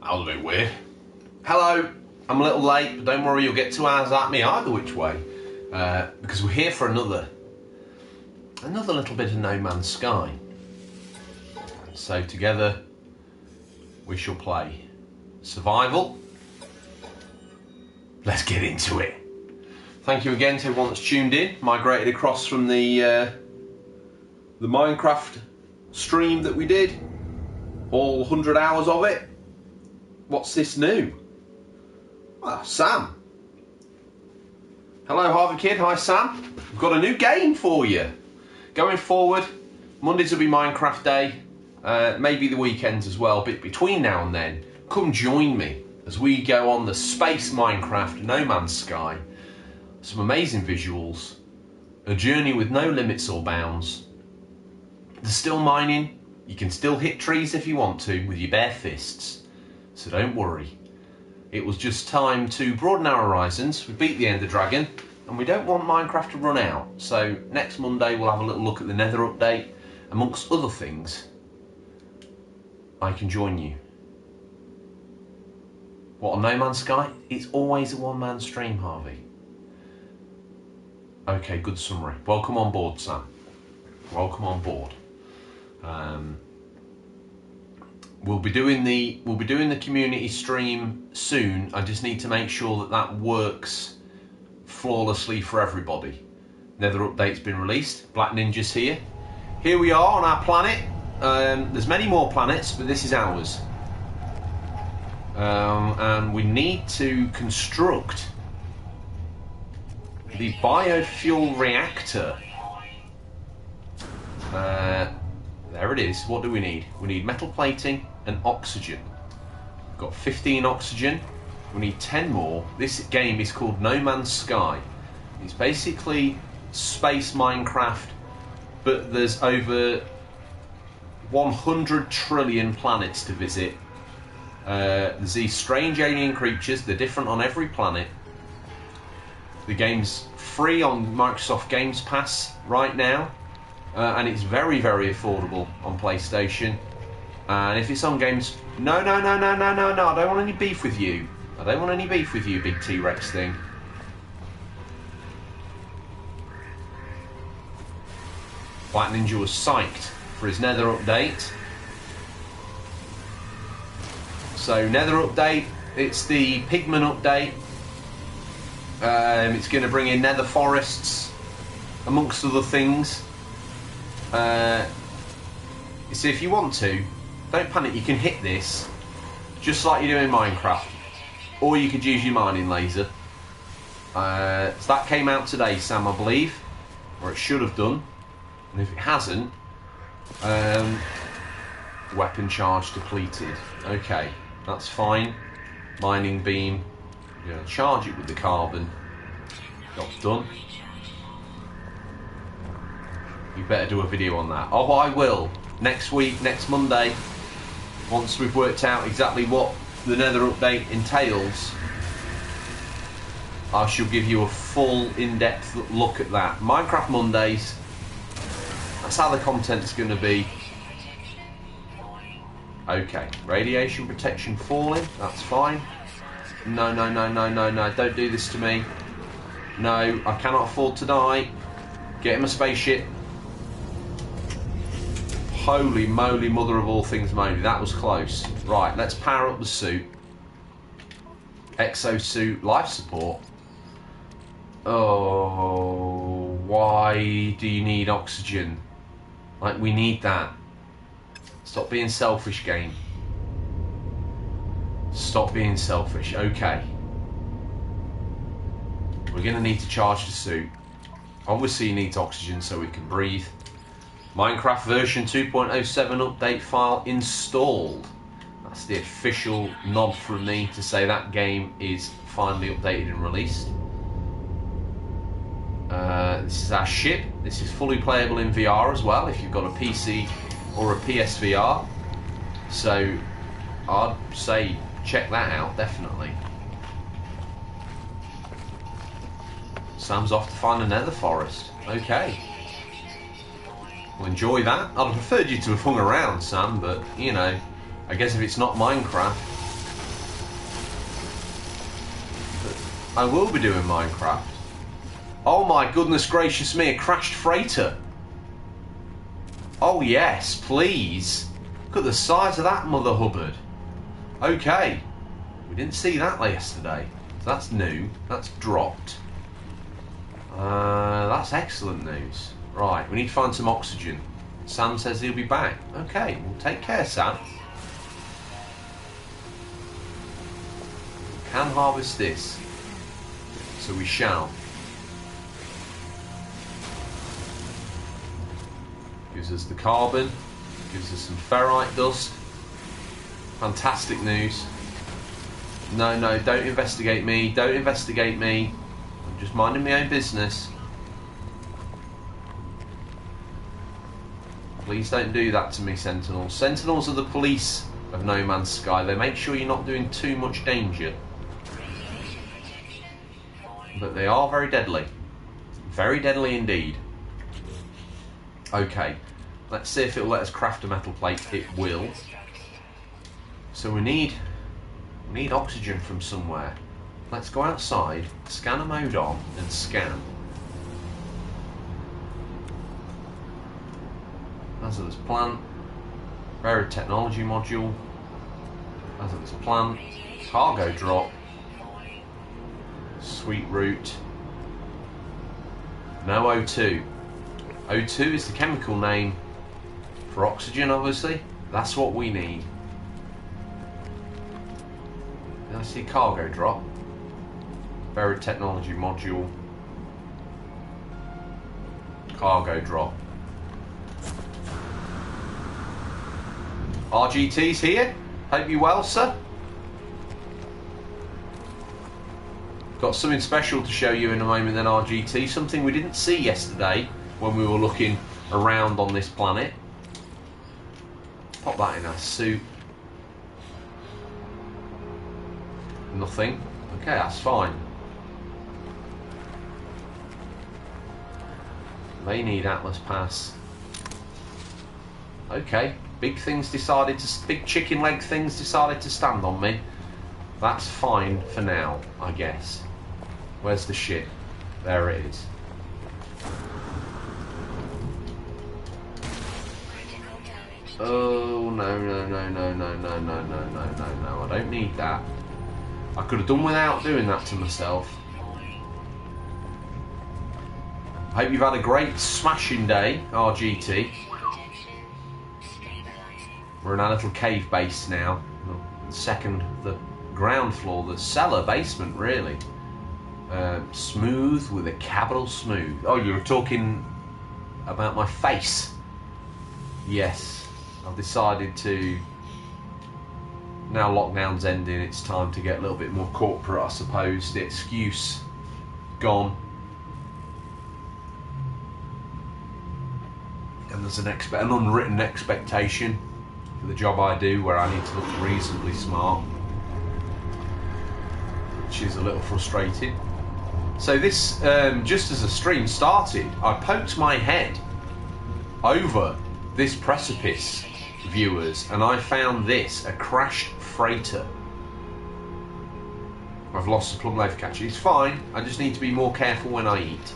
That was a bit weird. Hello, I'm a little late, but don't worry, you'll get 2 hours at me either which way. Because we're here for another little bit of No Man's Sky. So together, we shall play Survival. Let's get into it. Thank you again to everyone that's tuned in, migrated across from the Minecraft stream that we did. All 100 hours of it. What's this new? Well, Sam. Hello, Harvey Kid. Hi, Sam. We've got a new game for you. Going forward, Mondays will be Minecraft Day. Maybe the weekends as well. But between now and then, come join me as we go on the Space Minecraft No Man's Sky. Some amazing visuals. A journey with no limits or bounds. There's still mining. You can still hit trees if you want to with your bare fists. So don't worry. It was just time to broaden our horizons. We beat the Ender Dragon and we don't want Minecraft to run out. So next Monday we'll have a little look at the Nether update. Amongst other things, I can join you. What, on No Man's Sky? It's always a one-man stream, Harvey. Okay, good summary. Welcome on board, Sam. Welcome on board. We'll be doing the community stream soon. I just need to make sure that that works flawlessly for everybody. Nether update's been released. Black Ninja's here. Here we are on our planet. There's many more planets, but this is ours. And we need to construct the biofuel reactor. There it is. What do we need? We need metal plating and oxygen. We've got 15 oxygen. We need 10 more. This game is called No Man's Sky. It's basically space Minecraft, but there's over 100 trillion planets to visit. There's these strange alien creatures. They're different on every planet. The game's free on Microsoft Games Pass right now. And it's very, very affordable on PlayStation. And if it's on games... No, I don't want any beef with you. I don't want any beef with you, big T-Rex thing. Black Ninja was psyched for his Nether update. So, Nether update, it's the Pigman update. It's going to bring in Nether forests, amongst other things. You see, if you want to, don't panic, you can hit this just like you do in Minecraft, or you could use your mining laser. So that came out today, Sam, I believe, or it should have done, and if it hasn't, weapon charge depleted. Okay, that's fine. Mining beam, you're going to charge it with the carbon. Job's done. You better do a video on that. Oh, I will. Next week, next Monday, once we've worked out exactly what the Nether update entails, I shall give you a full, in-depth look at that. Minecraft Mondays, that's how the content's going to be. Okay, radiation protection falling, that's fine. No, don't do this to me. No, I cannot afford to die. Get him a spaceship. Holy moly, mother of all things moly, that was close. Right, let's power up the suit. Exosuit, life support. Oh, why do you need oxygen? Like, we need that. Stop being selfish, game. Stop being selfish. Okay. We're going to need to charge the suit. Obviously, you need oxygen so we can breathe. Minecraft version 2.07 update file installed. That's the official nod from me to say that game is finally updated and released. This is our ship. This is fully playable in VR as well if you've got a PC or a PSVR. So I'd say check that out, definitely. Sam's off to find a nether forest. Okay. Well, enjoy that. I'd have preferred you to have hung around, Sam, but, you know, I guess if it's not Minecraft, I will be doing Minecraft. Oh my goodness gracious me, a crashed freighter. Oh yes, please. Look at the size of that mother hubbard. Okay. We didn't see that yesterday. So that's new. That's dropped. That's excellent news. Right, we need to find some oxygen. Sam says he'll be back. Okay, well take care, Sam. We can harvest this. So we shall. Gives us the carbon. Gives us some ferrite dust. Fantastic news. No, no, don't investigate me. Don't investigate me. I'm just minding my own business. Please don't do that to me, Sentinels. Sentinels are the police of No Man's Sky. They make sure you're not doing too much danger. But they are very deadly. Very deadly indeed. Okay. Let's see if it will let us craft a metal plate. It will. So we need oxygen from somewhere. Let's go outside, scanner mode on, and scan. Hazardous plant, buried technology module, hazardous plant, cargo drop, sweet root, no O2. O2 is the chemical name for oxygen, obviously. That's what we need. Did I see cargo drop? Buried technology module, cargo drop. RGT's here. Hope you well, sir. Got something special to show you in a moment then, RGT. Something we didn't see yesterday when we were looking around on this planet. Pop that in our suit. Nothing. Okay, that's fine. They need Atlas Pass. Okay. Big chicken leg things decided to stand on me. That's fine for now, I guess. Where's the ship? There it is. Oh no, no, no, no, no, no, no, no, no, no, no. I don't need that. I could have done without doing that to myself. I hope you've had a great smashing day, RGT. We're in our little cave base now. The ground floor, the cellar basement, really. Smooth with a capital smooth. Oh, you were talking about my face. Yes, I've decided to. Now lockdown's ending, it's time to get a little bit more corporate, I suppose. The excuse gone. And there's an unwritten expectation for the job I do, where I need to look reasonably smart, which is a little frustrating. So this, just as the stream started, I poked my head over this precipice, viewers, and I found this, a crashed freighter. I've lost the plum loaf catcher. It's fine, I just need to be more careful when I eat.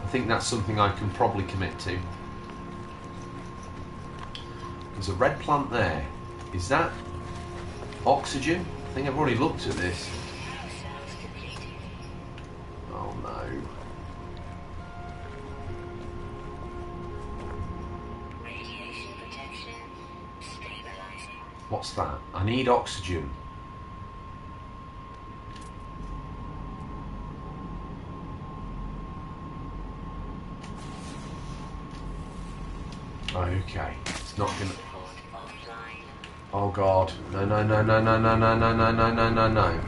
I think that's something I can probably commit to. There's a red plant there. Is that oxygen? I think I've already looked at this. Oh no. What's that? I need oxygen. Okay. It's not gonna. Oh god. No, no, no, no, no, no, no, no, no, no, no, no, no.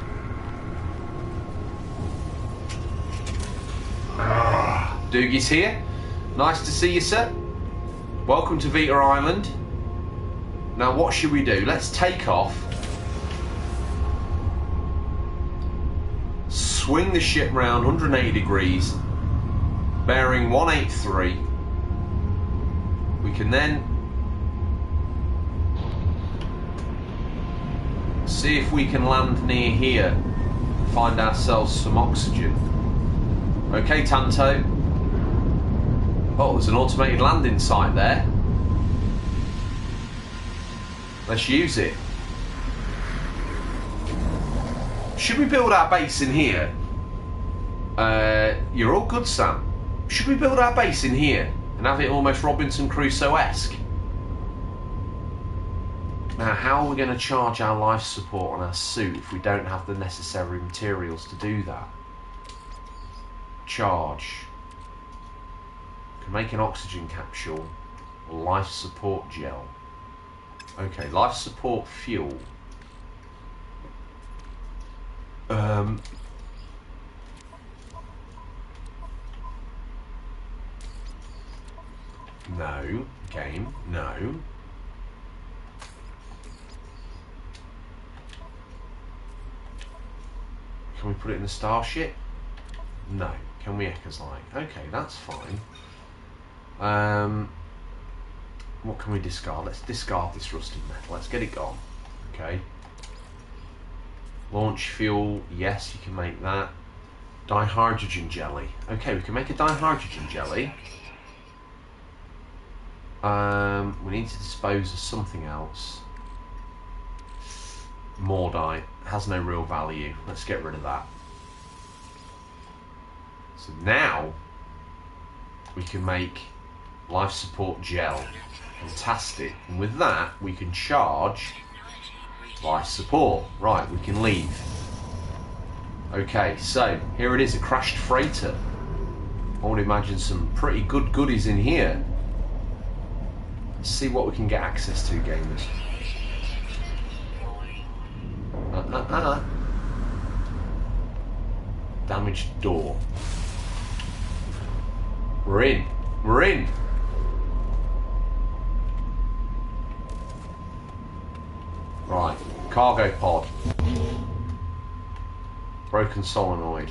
Doogie's here. Nice to see you, sir. Welcome to Vita Island. Now what should we do? Let's take off. Swing the ship round 180 degrees. Bearing 183. We can then see if we can land near here find ourselves some oxygen. Okay, Tanto. Oh, there's an automated landing site there. Let's use it. Should we build our base in here? You're all good, Sam. Should we build our base in here and have it almost Robinson Crusoe-esque? Now, how are we going to charge our life support on our suit if we don't have the necessary materials to do that? Charge. Can make an oxygen capsule or life support gel. Okay, life support fuel. No. Game. No. Can we put it in the starship? No. Can we Echoslight? Okay, that's fine. What can we discard? Let's discard this rusted metal. Let's get it gone. Okay. Launch fuel. Yes, you can make that. Dihydrogen jelly. Okay, we can make a dihydrogen jelly. We need to dispose of something else. Mordite has no real value. Let's get rid of that. So now we can make life support gel. Fantastic. And with that we can charge life support. Right, we can leave. Okay, so here it is, a crashed freighter. I would imagine some pretty good goodies in here. Let's see what we can get access to, gamers. Damaged door. We're in. We're in. Right. Cargo pod. Broken solenoid.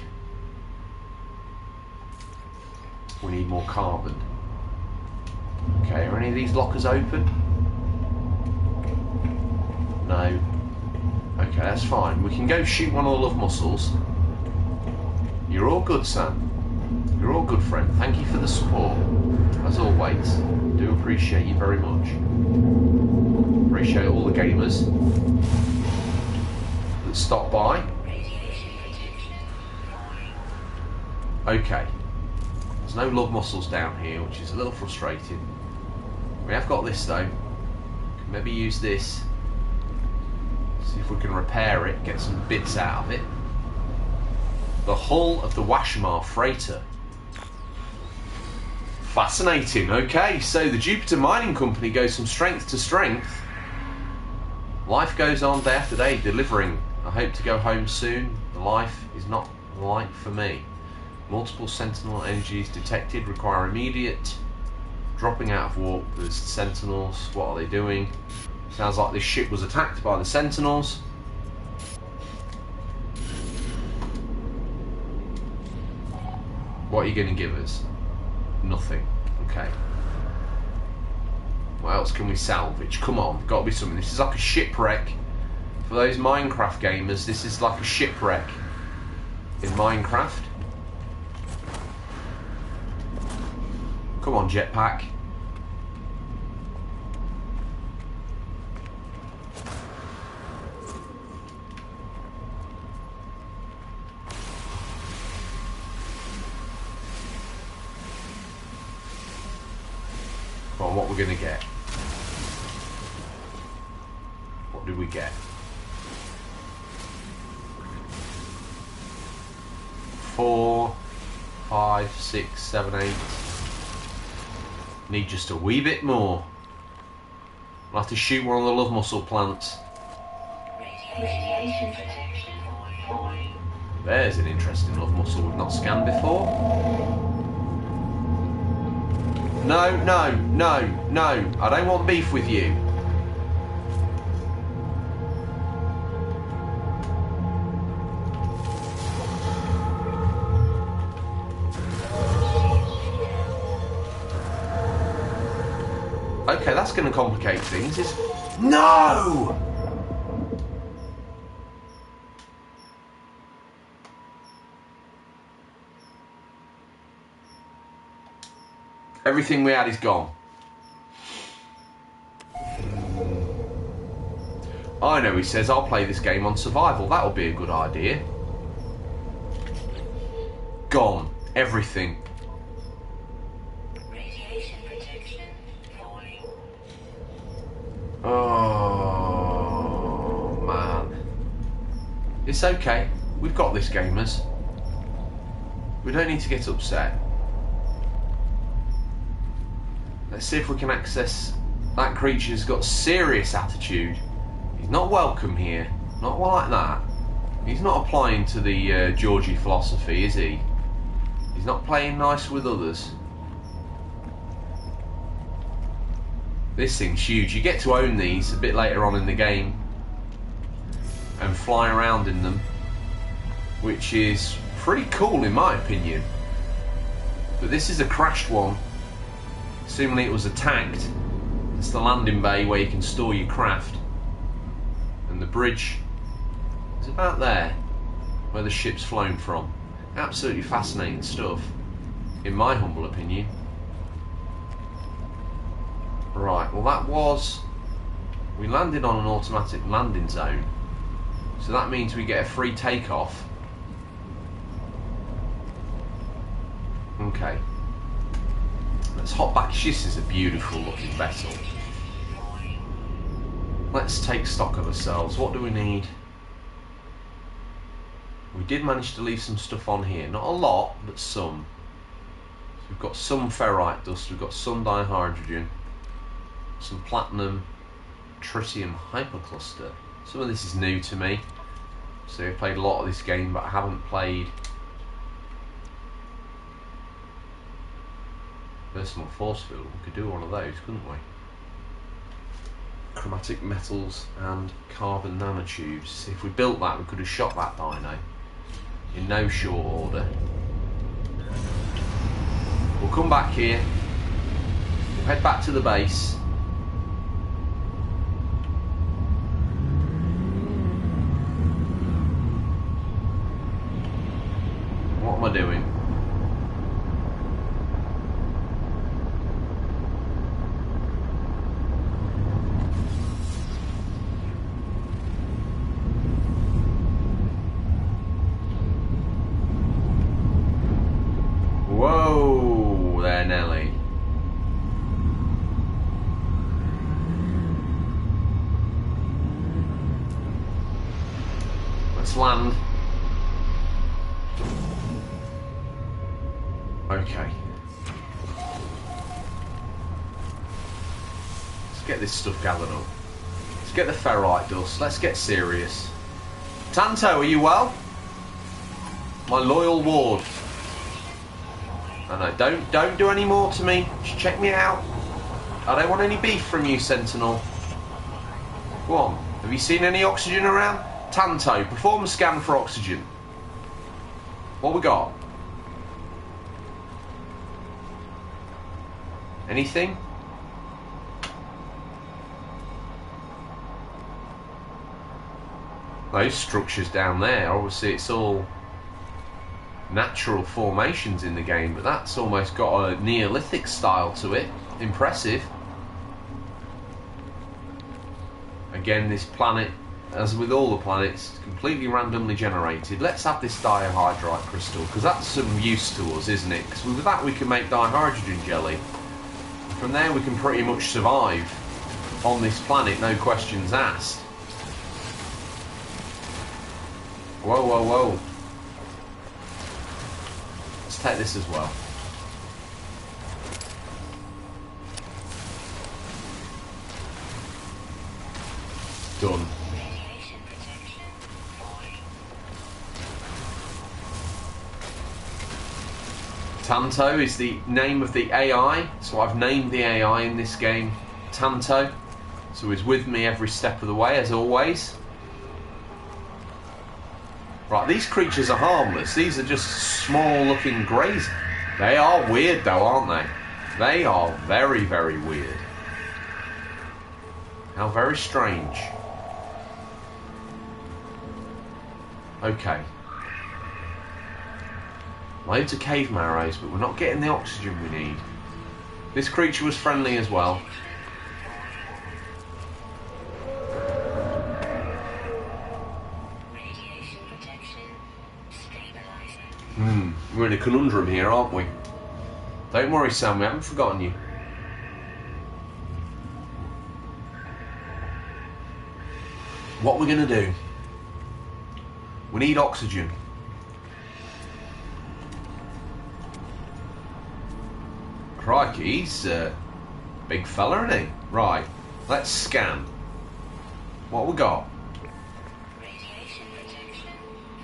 We need more carbon. Okay, are any of these lockers open? No. Okay, that's fine. We can go shoot one of the love mussels. You're all good, Sam. You're all good, friend. Thank you for the support. As always. Do appreciate you very much. Appreciate all the gamers that stop by. Okay. There's no love mussels down here, which is a little frustrating. We have got this though. Can maybe use this. See if we can repair it, get some bits out of it. The hull of the Washmar freighter. Fascinating. Okay, so the Jupiter Mining Company goes from strength to strength. Life goes on day after day, delivering. I hope to go home soon. The life is not the light for me. Multiple Sentinel energies detected, require immediate dropping out of warp. There's Sentinels. What are they doing? Sounds like this ship was attacked by the Sentinels. What are you going to give us? Nothing. Okay. What else can we salvage? Come on, got to be something. This is like a shipwreck. For those Minecraft gamers, this is like a shipwreck in Minecraft. Come on, jetpack. Come on, what we're gonna get? What did we get? 4, 5, 6, 7, 8. Need just a wee bit more. I'll have to shoot one of the love mussel plants. There's an interesting love mussel we've not scanned before. No, no, no, no. I don't want beef with you. Okay, that's going to complicate things. No! Everything we had is gone. I know, he says, I'll play this game on survival. That'll be a good idea. Gone. Everything. Radiation protection falling. Oh, man. It's okay. We've got this, gamers. We don't need to get upset. Let's see if we can access that creature's got serious attitude. He's not welcome here. Not like that. He's not applying to the Georgie philosophy, is he? He's not playing nice with others. This thing's huge. You get to own these a bit later on in the game and fly around in them, which is pretty cool in my opinion. But this is a crashed one. Assuming it was attacked. It's the landing bay where you can store your craft. And the bridge is about there, where the ship's flown from. Absolutely fascinating stuff, in my humble opinion. Right, well that was... We landed on an automatic landing zone. So that means we get a free takeoff. Okay. Let's hop back. This is a beautiful looking vessel. Let's take stock of ourselves. What do we need? We did manage to leave some stuff on here. Not a lot, but some. So we've got some ferrite dust, we've got some dihydrogen, some platinum, tritium hypercluster. Some of this is new to me. So I've played a lot of this game, but I haven't played Personal Force Field. We could do one of those, couldn't we? Chromatic metals and carbon nanotubes. See, if we built that, we could have shot that dino in no short order. We'll come back here. We'll head back to the base. What am I doing? Whoa there, Nelly. Let's land. Okay. Let's get this stuff gathered up. Let's get the ferrite dust. Let's get serious. Tanto, are you well? My loyal ward. No, don't do any more to me. Just check me out. I don't want any beef from you, Sentinel. Go on. Have you seen any oxygen around? Tanto, perform a scan for oxygen. What we got? Anything? Those structures down there, obviously it's all natural formations in the game, but that's almost got a Neolithic style to it. Impressive. Again, this planet, as with all the planets, completely randomly generated. Let's have this dihydrite crystal, because that's some use to us, isn't it? Because with that we can make dihydrogen jelly. From there we can pretty much survive on this planet, no questions asked. Whoa, whoa, whoa. Let's take this as well. Done. Tanto is the name of the AI, so I've named the AI in this game Tanto, so he's with me every step of the way, as always. Right, these creatures are harmless. These are just small looking greys. They are weird though, aren't they? They are very, very weird. How very strange. Okay. Loads of cave marrows, but we're not getting the oxygen we need. This creature was friendly as well. Radiation protection. Stabilizer. We're in a conundrum here, aren't we? Don't worry, Sam, we haven't forgotten you. What we're going to do, we need oxygen. Crikey, he's a big fella, isn't he? Right, let's scan. What we got? Radiation protection.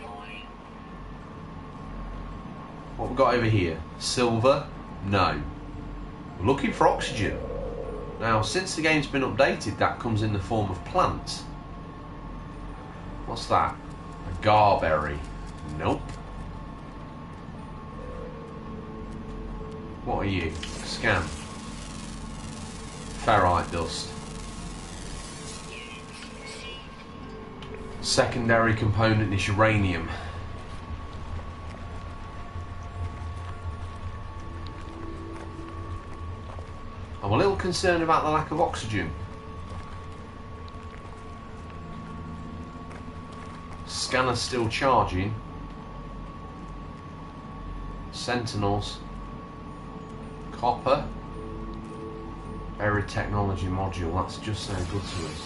Falling. What we got over here? Silver? No. We're looking for oxygen. Now, since the game's been updated, that comes in the form of plants. What's that? A garberry. Nope. What are you? Scan. Ferrite dust. Secondary component is uranium. I'm a little concerned about the lack of oxygen. Scanner's still charging. Sentinels. Copper. Buried technology module. That's just so good to us.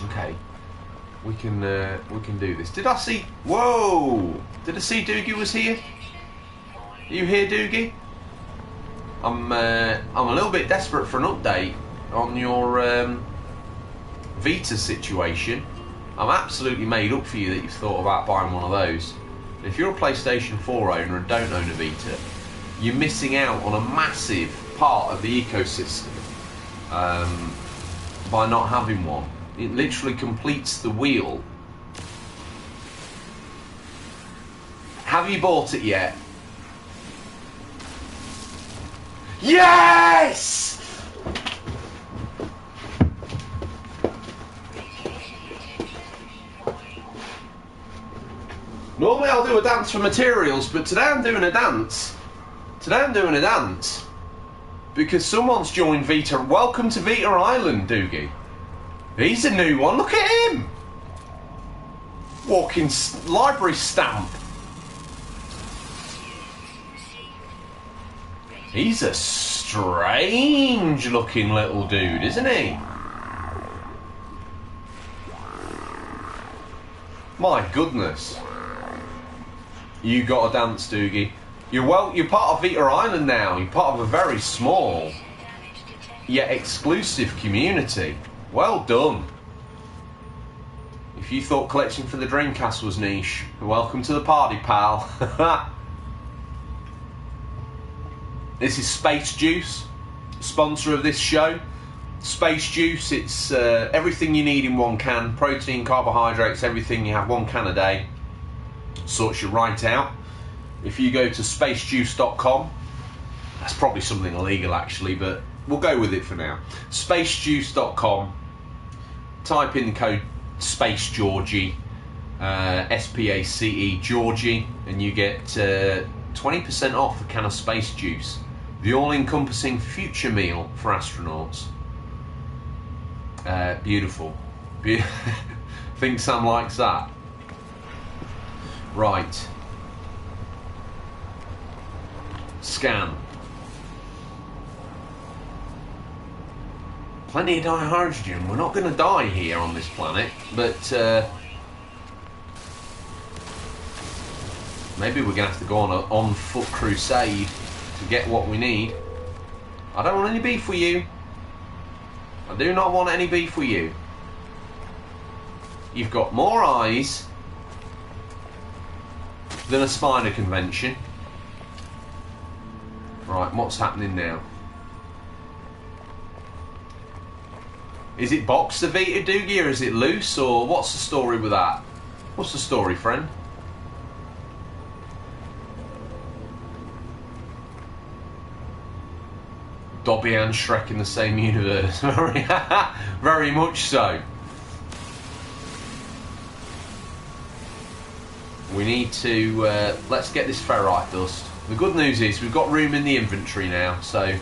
Okay. We can do this. Did I see? Whoa! Did I see Doogie was here? Are you here, Doogie? I'm a little bit desperate for an update on your Vita situation. I'm absolutely made up for you that you've thought about buying one of those. If you're a PlayStation 4 owner and don't own a Vita, you're missing out on a massive part of the ecosystem by not having one. It literally completes the wheel. Have you bought it yet? Yes! Normally I'll do a dance for materials, but today I'm doing a dance. Because someone's joined Vita. Welcome to Vita Island, Doogie. He's a new one. Look at him. Walking library stamp. He's a strange looking little dude, isn't he? My goodness. You got a dance, Doogie. You're part of Vita Island now. You're part of a very small yet exclusive community. Well done. If you thought collecting for the Dreamcast was niche, welcome to the party, pal. This is Space Juice, sponsor of this show. Space Juice, it's everything you need in one can. Protein, carbohydrates, everything you have, one can a day. Sorts you right out. If you go to spacejuice.com, that's probably something illegal actually, but we'll go with it for now. Spacejuice.com, type in the code SPACEGEORGIE, S-P-A-C-E Georgie, and you get 20% off a can of Space Juice. The all-encompassing future meal for astronauts. Beautiful. Think Sam likes that. Right. Scan. Plenty of dihydrogen. We're not going to die here on this planet, but maybe we're going to have to go on an on-foot crusade to get what we need. I don't want any beef with you. I do not want any beef with you. You've got more eyes than a spider convention. Right, what's happening now? Is it boxed, the Vita, Doogie, or is it loose, or what's the story with that? What's the story, friend? Dobby and Shrek in the same universe. Very much so. We need to, let's get this ferrite dust. The good news is we've got room in the inventory now, so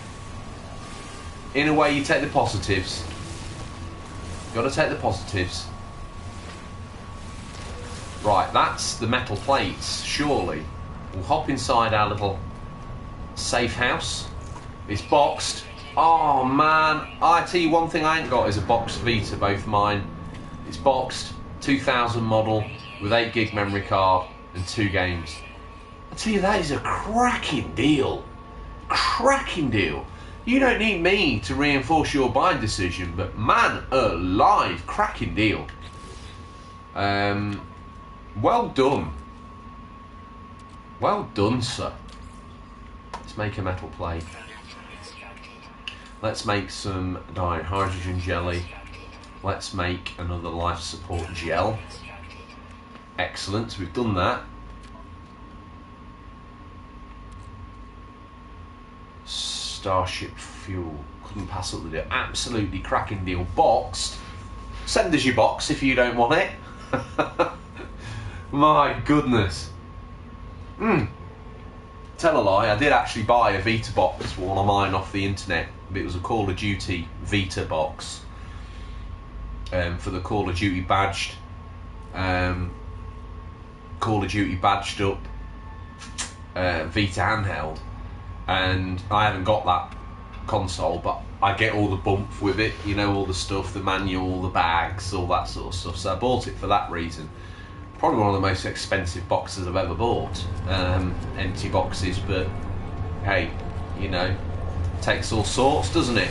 in a way you take the positives. You've got to take the positives. Right, that's the metal plates, surely. We'll hop inside our little safe house. It's boxed. Oh man, I tell you one thing I ain't got is a boxed Vita, both mine. It's boxed, 2000 model, with 8 gig memory card and 2 games. I tell you, that is a cracking deal. Cracking deal. You don't need me to reinforce your buying decision, but man alive, cracking deal. Well done. Well done, sir. Let's make a metal plate. Let's make some dihydrogen jelly. Let's make another life support gel. Excellent, we've done that. Starship fuel. Couldn't pass up the deal. Absolutely cracking deal. Boxed. Send us your box if you don't want it. My goodness. Tell a lie, I did actually buy a Vita box for one of mine off the internet. It was a Call of Duty Vita box. For the Call of Duty badged. Call of Duty badged up Vita handheld. And I haven't got that console, but I get all the bump with it, you know, all the stuff, the manual, the bags, all that sort of stuff. So I bought it for that reason. Probably one of the most expensive boxes I've ever bought. Empty boxes, but hey, you know, takes all sorts, doesn't it?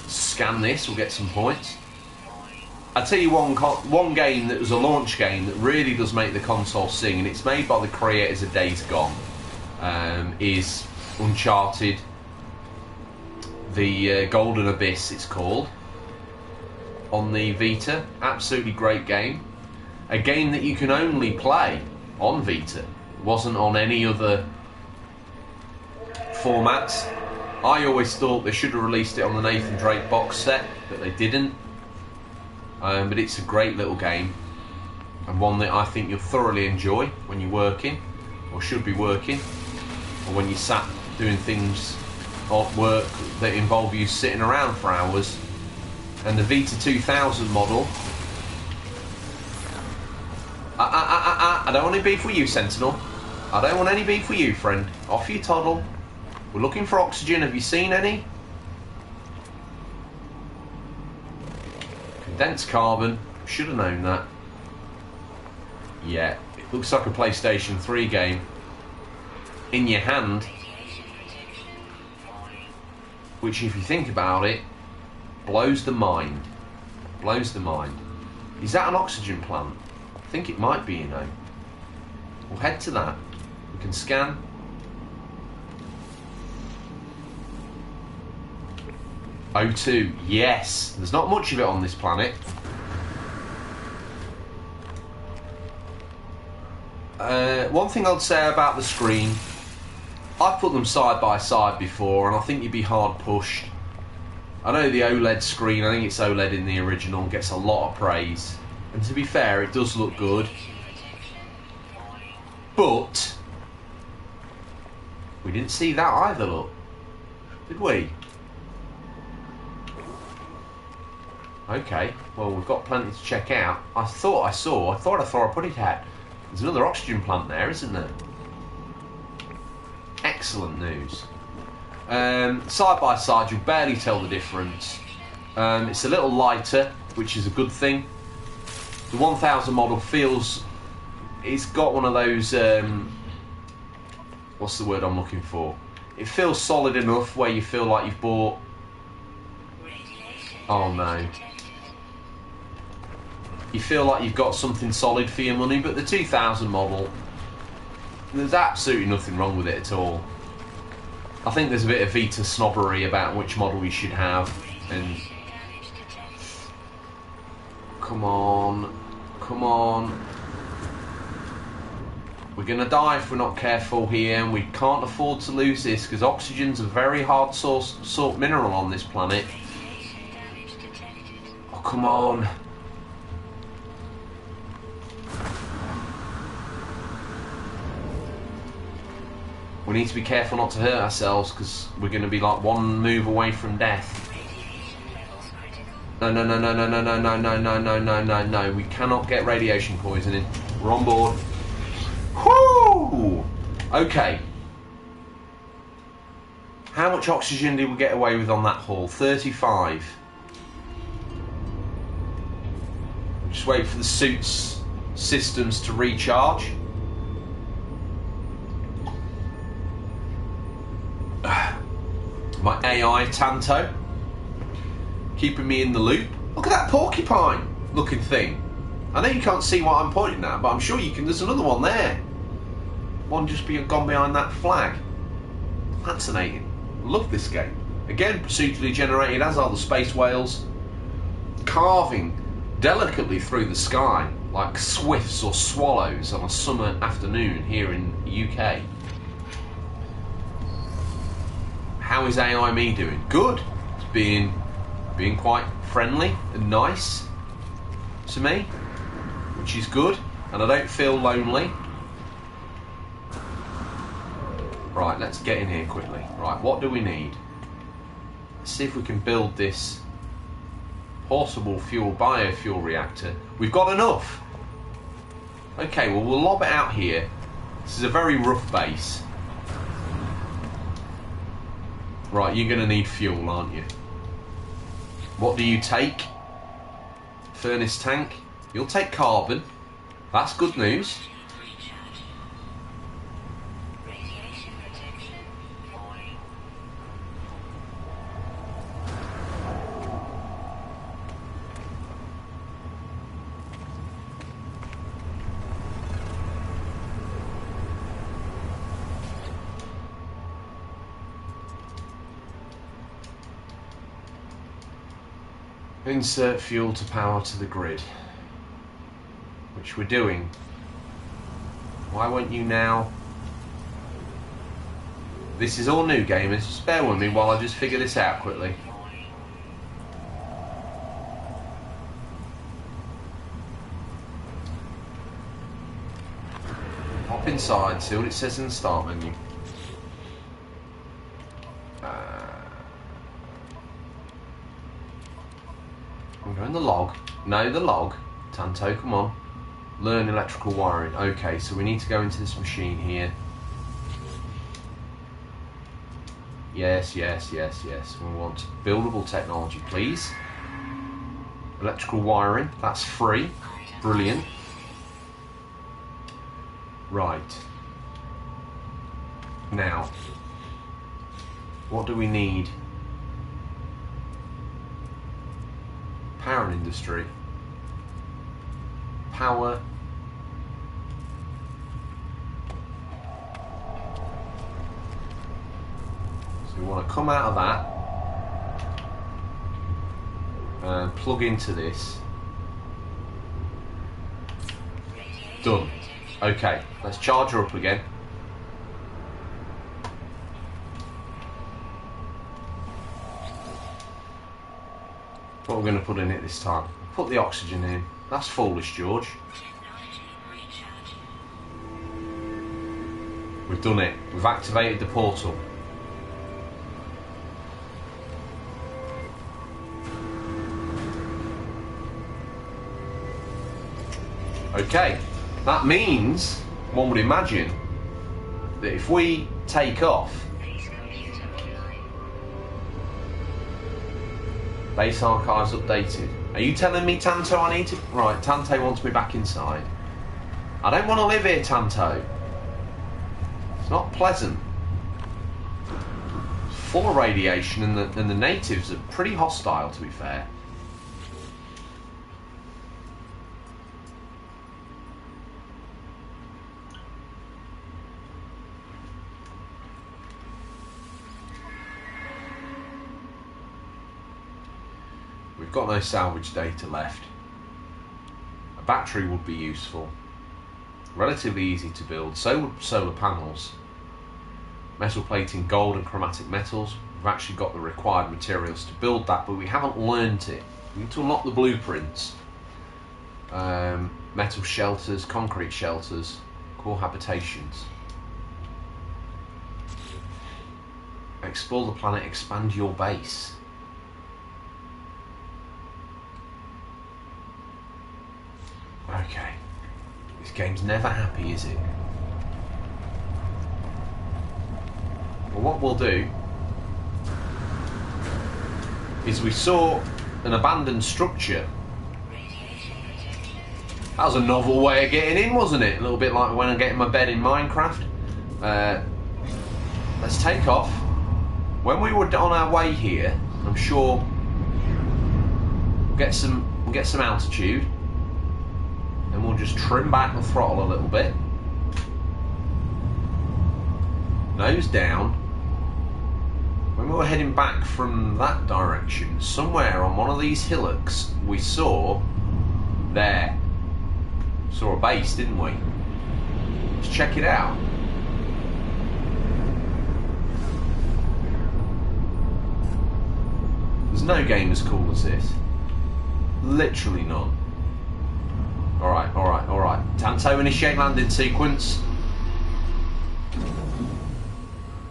Scan this, we'll get some points. I'll tell you one game that was a launch game that really does make the console sing, and it's made by the creators of Days Gone, is Uncharted, the Golden Abyss it's called, on the Vita. Absolutely great game. A game that you can only play on Vita. It wasn't on any other formats. I always thought they should have released it on the Nathan Drake box set, but they didn't. But it's a great little game, and one that I think you'll thoroughly enjoy when you're working, or should be working, or when you're sat doing things at work that involve you sitting around for hours. And the Vita 2000 model, I don't want any beef with you, Sentinel. I don't want any beef with you, friend. Off you toddle. We're looking for oxygen. Have you seen any? Condensed carbon. Should have known that. Yeah, it looks like a PlayStation 3 game. In your hand. Which, if you think about it, blows the mind. Blows the mind. Is that an oxygen plant? I think it might be, you know. We'll head to that. We can scan. O2, yes. There's not much of it on this planet. One thing I'd say about the screen, I've put them side by side before, and I think you'd be hard pushed. I know the OLED screen, I think it's OLED in the original, gets a lot of praise. And to be fair, it does look good. But we didn't see that either, look. Did we? Okay, well, we've got plenty to check out. I thought I saw I put it out. There's another oxygen plant there, isn't there? Excellent news. Side by side, you'll barely tell the difference. It's a little lighter, which is a good thing. The 1000 model feels... It's got one of those... what's the word I'm looking for? It feels solid enough where you feel like you've bought... Oh no. You feel like you've got something solid for your money, but the 2000 model, there's absolutely nothing wrong with it at all. I think there's a bit of Vita snobbery about which model you should have, and... Come on. Come on. We're going to die if we're not careful here, and we can't afford to lose this, because oxygen's a very hard sort mineral on this planet. Oh, come on. We need to be careful not to hurt ourselves because we're going to be like one move away from death. No, no, no, no, no, no, no, no, no, no, no, no, no, no. We cannot get radiation poisoning. We're on board. Whoo! Okay. How much oxygen did we get away with on that haul? 35. Just wait for the suit's systems to recharge. My AI Tanto keeping me in the loop. Look at that porcupine looking thing. I know you can't see what I'm pointing at, but I'm sure you can. There's another one there. One just gone behind that flag. Fascinating. Love this game. Again, procedurally generated, as are the space whales, carving delicately through the sky like swifts or swallows on a summer afternoon here in the UK. How is AI me doing? Good. It's being quite friendly and nice to me, which is good, and I don't feel lonely. Right, let's get in here quickly. Right, what do we need? Let's see if we can build this portable fuel biofuel reactor. We've got enough. Okay, well, we'll lob it out here. This is a very rough base. Right, you're going to need fuel, aren't you? What do you take? Furnace tank. You'll take carbon. That's good news. Radiation protection falling. Insert fuel to power to the grid, which we're doing. Why won't you now? This is all new, gamers. Just bear with me while I just figure this out quickly. Hop inside, see what it says in the start menu. I'm going the log. No, the log. Tanto, come on. Learn electrical wiring. Okay, so we need to go into this machine here. Yes, yes, yes, yes. We want buildable technology, please. Electrical wiring. That's free. Brilliant. Right. Now, what do we need? Power industry. Power. So we want to come out of that and plug into this. Done. Okay, let's charge her up again. What we're going to put in it this time? Put the oxygen in. That's foolish, George. We've done it. We've activated the portal. Okay, that means, one would imagine, that if we take off, base archives updated. Are you telling me, Tanto, I need to... Right, Tanto wants me back inside. I don't want to live here, Tanto. It's not pleasant. It's full of radiation and the natives are pretty hostile, to be fair. We've got no salvage data left. A battery would be useful. Relatively easy to build. So would solar panels. Metal plating, gold and chromatic metals. We've actually got the required materials to build that, but we haven't learnt it. We need to unlock the blueprints. Metal shelters, concrete shelters, core habitations. explore the planet, expand your base. Okay. This game's never happy, is it? Well, what we'll do is we saw an abandoned structure. That was a novel way of getting in, wasn't it? A little bit like when I get in my bed in Minecraft. Let's take off. When we were on our way here, I'm sure we'll get some altitude, and we'll just trim back the throttle a little bit. Nose down. When we were heading back from that direction, somewhere on one of these hillocks, we saw a base, didn't we? Let's check it out. There's no game as cool as this. Literally none. Alright. Tanto, initiate landing sequence.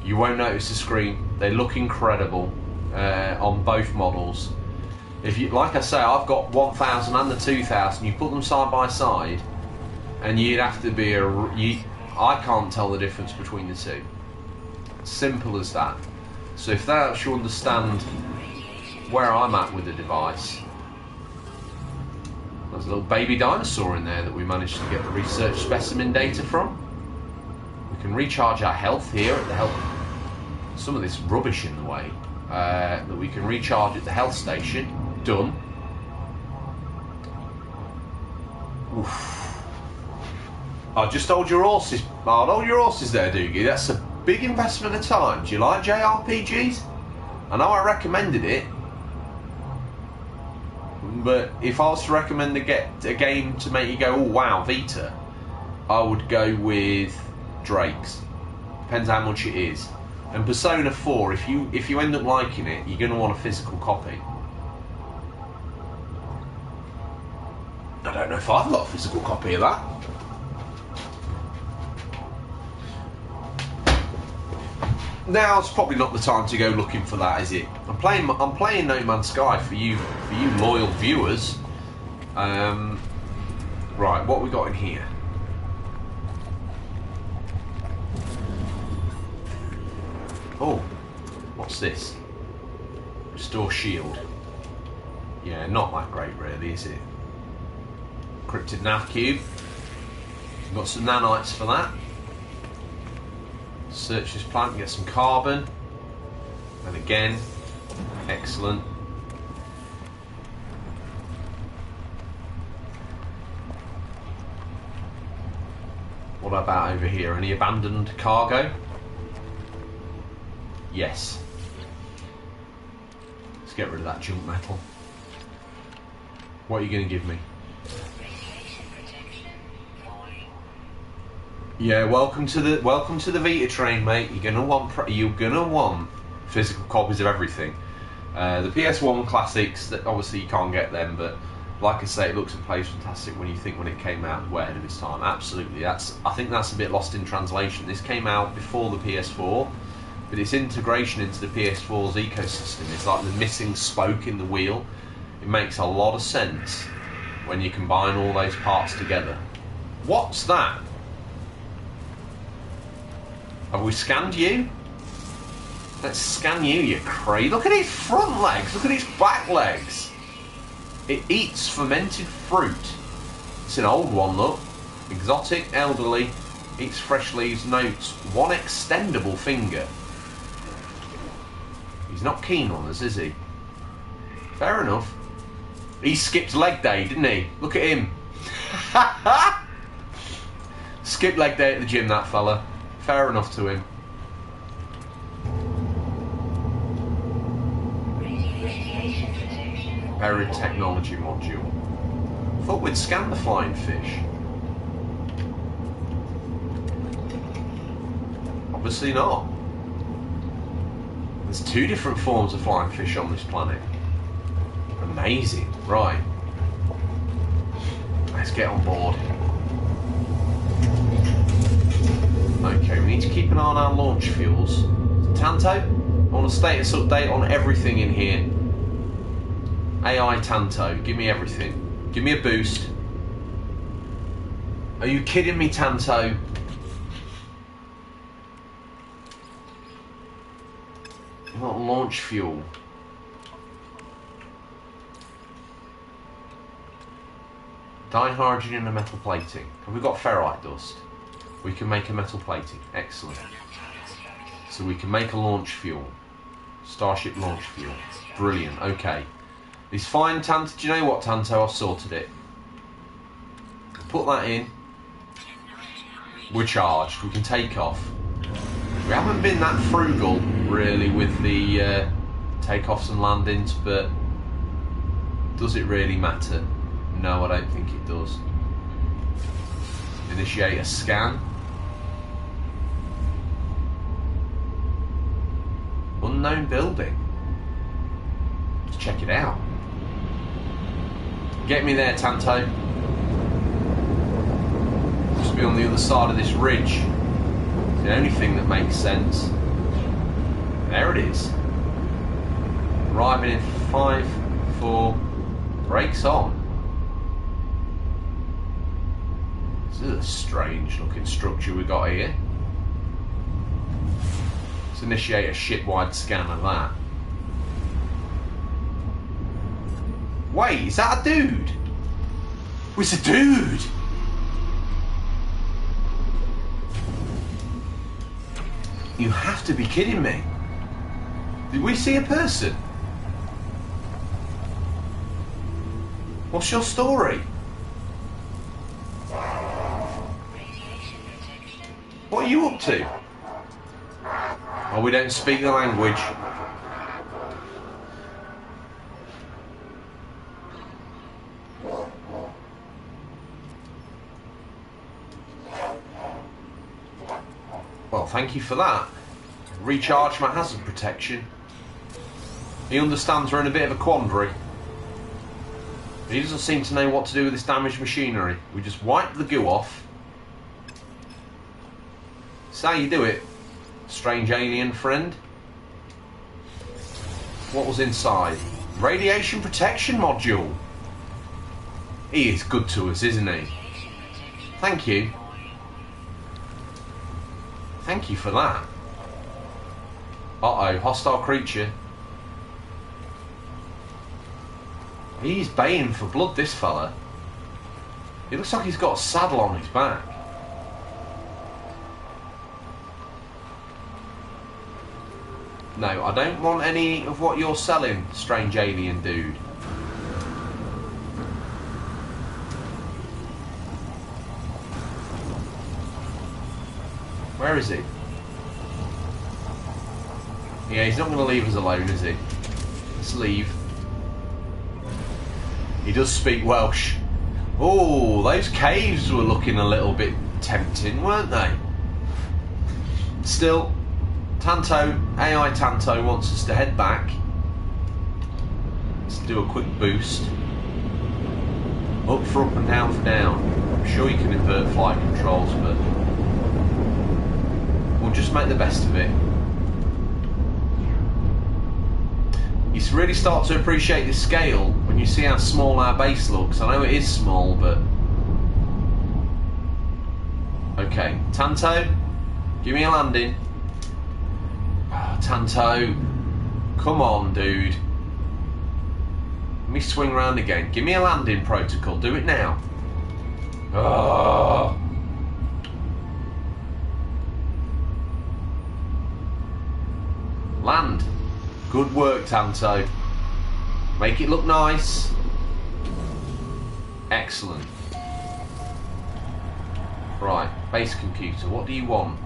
You won't notice the screen. They look incredible on both models. If you, like I say, I've got 1000 and the 2000. You put them side by side, and you'd have to be I can't tell the difference between the two. Simple as that. So if that helps you understand where I'm at with the device, there's a little baby dinosaur in there that we managed to get the research specimen data from. We can recharge our health here at the health. Some of this rubbish in the way that we can recharge at the health station. Done. Oof. I just hold your horses. I'll hold your horses there, Doogie. That's a big investment of time. Do you like JRPGs? I know I recommended it, but if I was to recommend a game to make you go, oh wow, Vita, I would go with Drake's. Depends how much it is. And Persona 4, if you end up liking it, you're going to want a physical copy. I don't know if I've got a physical copy of that. Now's probably not the time to go looking for that, is it? I'm playing No Man's Sky for you loyal viewers. Right, what we got in here? Oh, what's this? Restore shield. Yeah, not that great really, is it? Cryptid nav cube. We've got some nanites for that. Search this plant, get some carbon. And again, excellent. What about over here? Any abandoned cargo? Yes. Let's get rid of that junk metal. What are you going to give me? Yeah, welcome to the Vita train, mate. You're gonna want physical copies of everything. The PS1 classics, that obviously you can't get them, but like I say, it looks and plays fantastic when it came out, way ahead of its time. Absolutely, I think that's a bit lost in translation. This came out before the PS4, but its integration into the PS4's ecosystem is like the missing spoke in the wheel. It makes a lot of sense when you combine all those parts together. What's that? Have we scanned you? Let's scan you, you crazy. Look at its front legs, look at its back legs. It eats fermented fruit. It's an old one, look. Exotic, elderly, eats fresh leaves, notes, one extendable finger. He's not keen on us, is he? Fair enough. He skipped leg day, didn't he? Look at him. Skipped leg day at the gym, that fella. Fair enough to him. Buried technology module. Thought we'd scan the flying fish. Obviously not. There's two different forms of flying fish on this planet. Amazing. Right. Let's get on board. Okay, we need to keep an eye on our launch fuels. Tanto, I want a status update on everything in here. AI Tanto, give me everything. Give me a boost. Are you kidding me, Tanto? What launch fuel? Dihydrogen and metal plating. Have we got ferrite dust? We can make a metal plating. Excellent. So we can make a launch fuel. Starship launch fuel. Brilliant. Okay. It's fine, Tanto. Do you know what, Tanto? I've sorted it. Put that in. We're charged. We can take off. We haven't been that frugal, really, with the takeoffs and landings, but does it really matter? No, I don't think it does. Initiate a scan. Unknown building. Let's check it out. Get me there, Tanto. Must be on the other side of this ridge. It's the only thing that makes sense. There it is. Arriving in 5, 4, brakes on. This is a strange looking structure we got here. Let's initiate a ship-wide scan of that. Wait, is that a dude? Oh, it's a dude! You have to be kidding me. Did we see a person? What's your story? What are you up to? Oh, we don't speak the language. Well, thank you for that. Recharge my hazard protection. He understands we're in a bit of a quandary. But he doesn't seem to know what to do with this damaged machinery. We just wipe the goo off. That's how you do it, strange alien friend. What was inside? Radiation protection module. He is good to us, isn't he? Thank you. Thank you for that. Uh-oh, hostile creature. He's baying for blood, this fella. It looks like he's got a saddle on his back. No, I don't want any of what you're selling, strange alien dude. Where is he? Yeah, he's not going to leave us alone, is he? Let's leave. He does speak Welsh. Oh, those caves were looking a little bit tempting, weren't they? Still, Tanto, AI Tanto wants us to head back. Let's do a quick boost. Up for up and down for down. I'm sure you can invert flight controls, but we'll just make the best of it. You really start to appreciate the scale when you see how small our base looks. I know it is small, but... Okay, Tanto, give me a landing. Oh, Tanto, come on, dude. Let me swing round again. Give me a landing protocol. Do it now. Oh. Land. Good work, Tanto. Make it look nice. Excellent. Right, base computer, what do you want?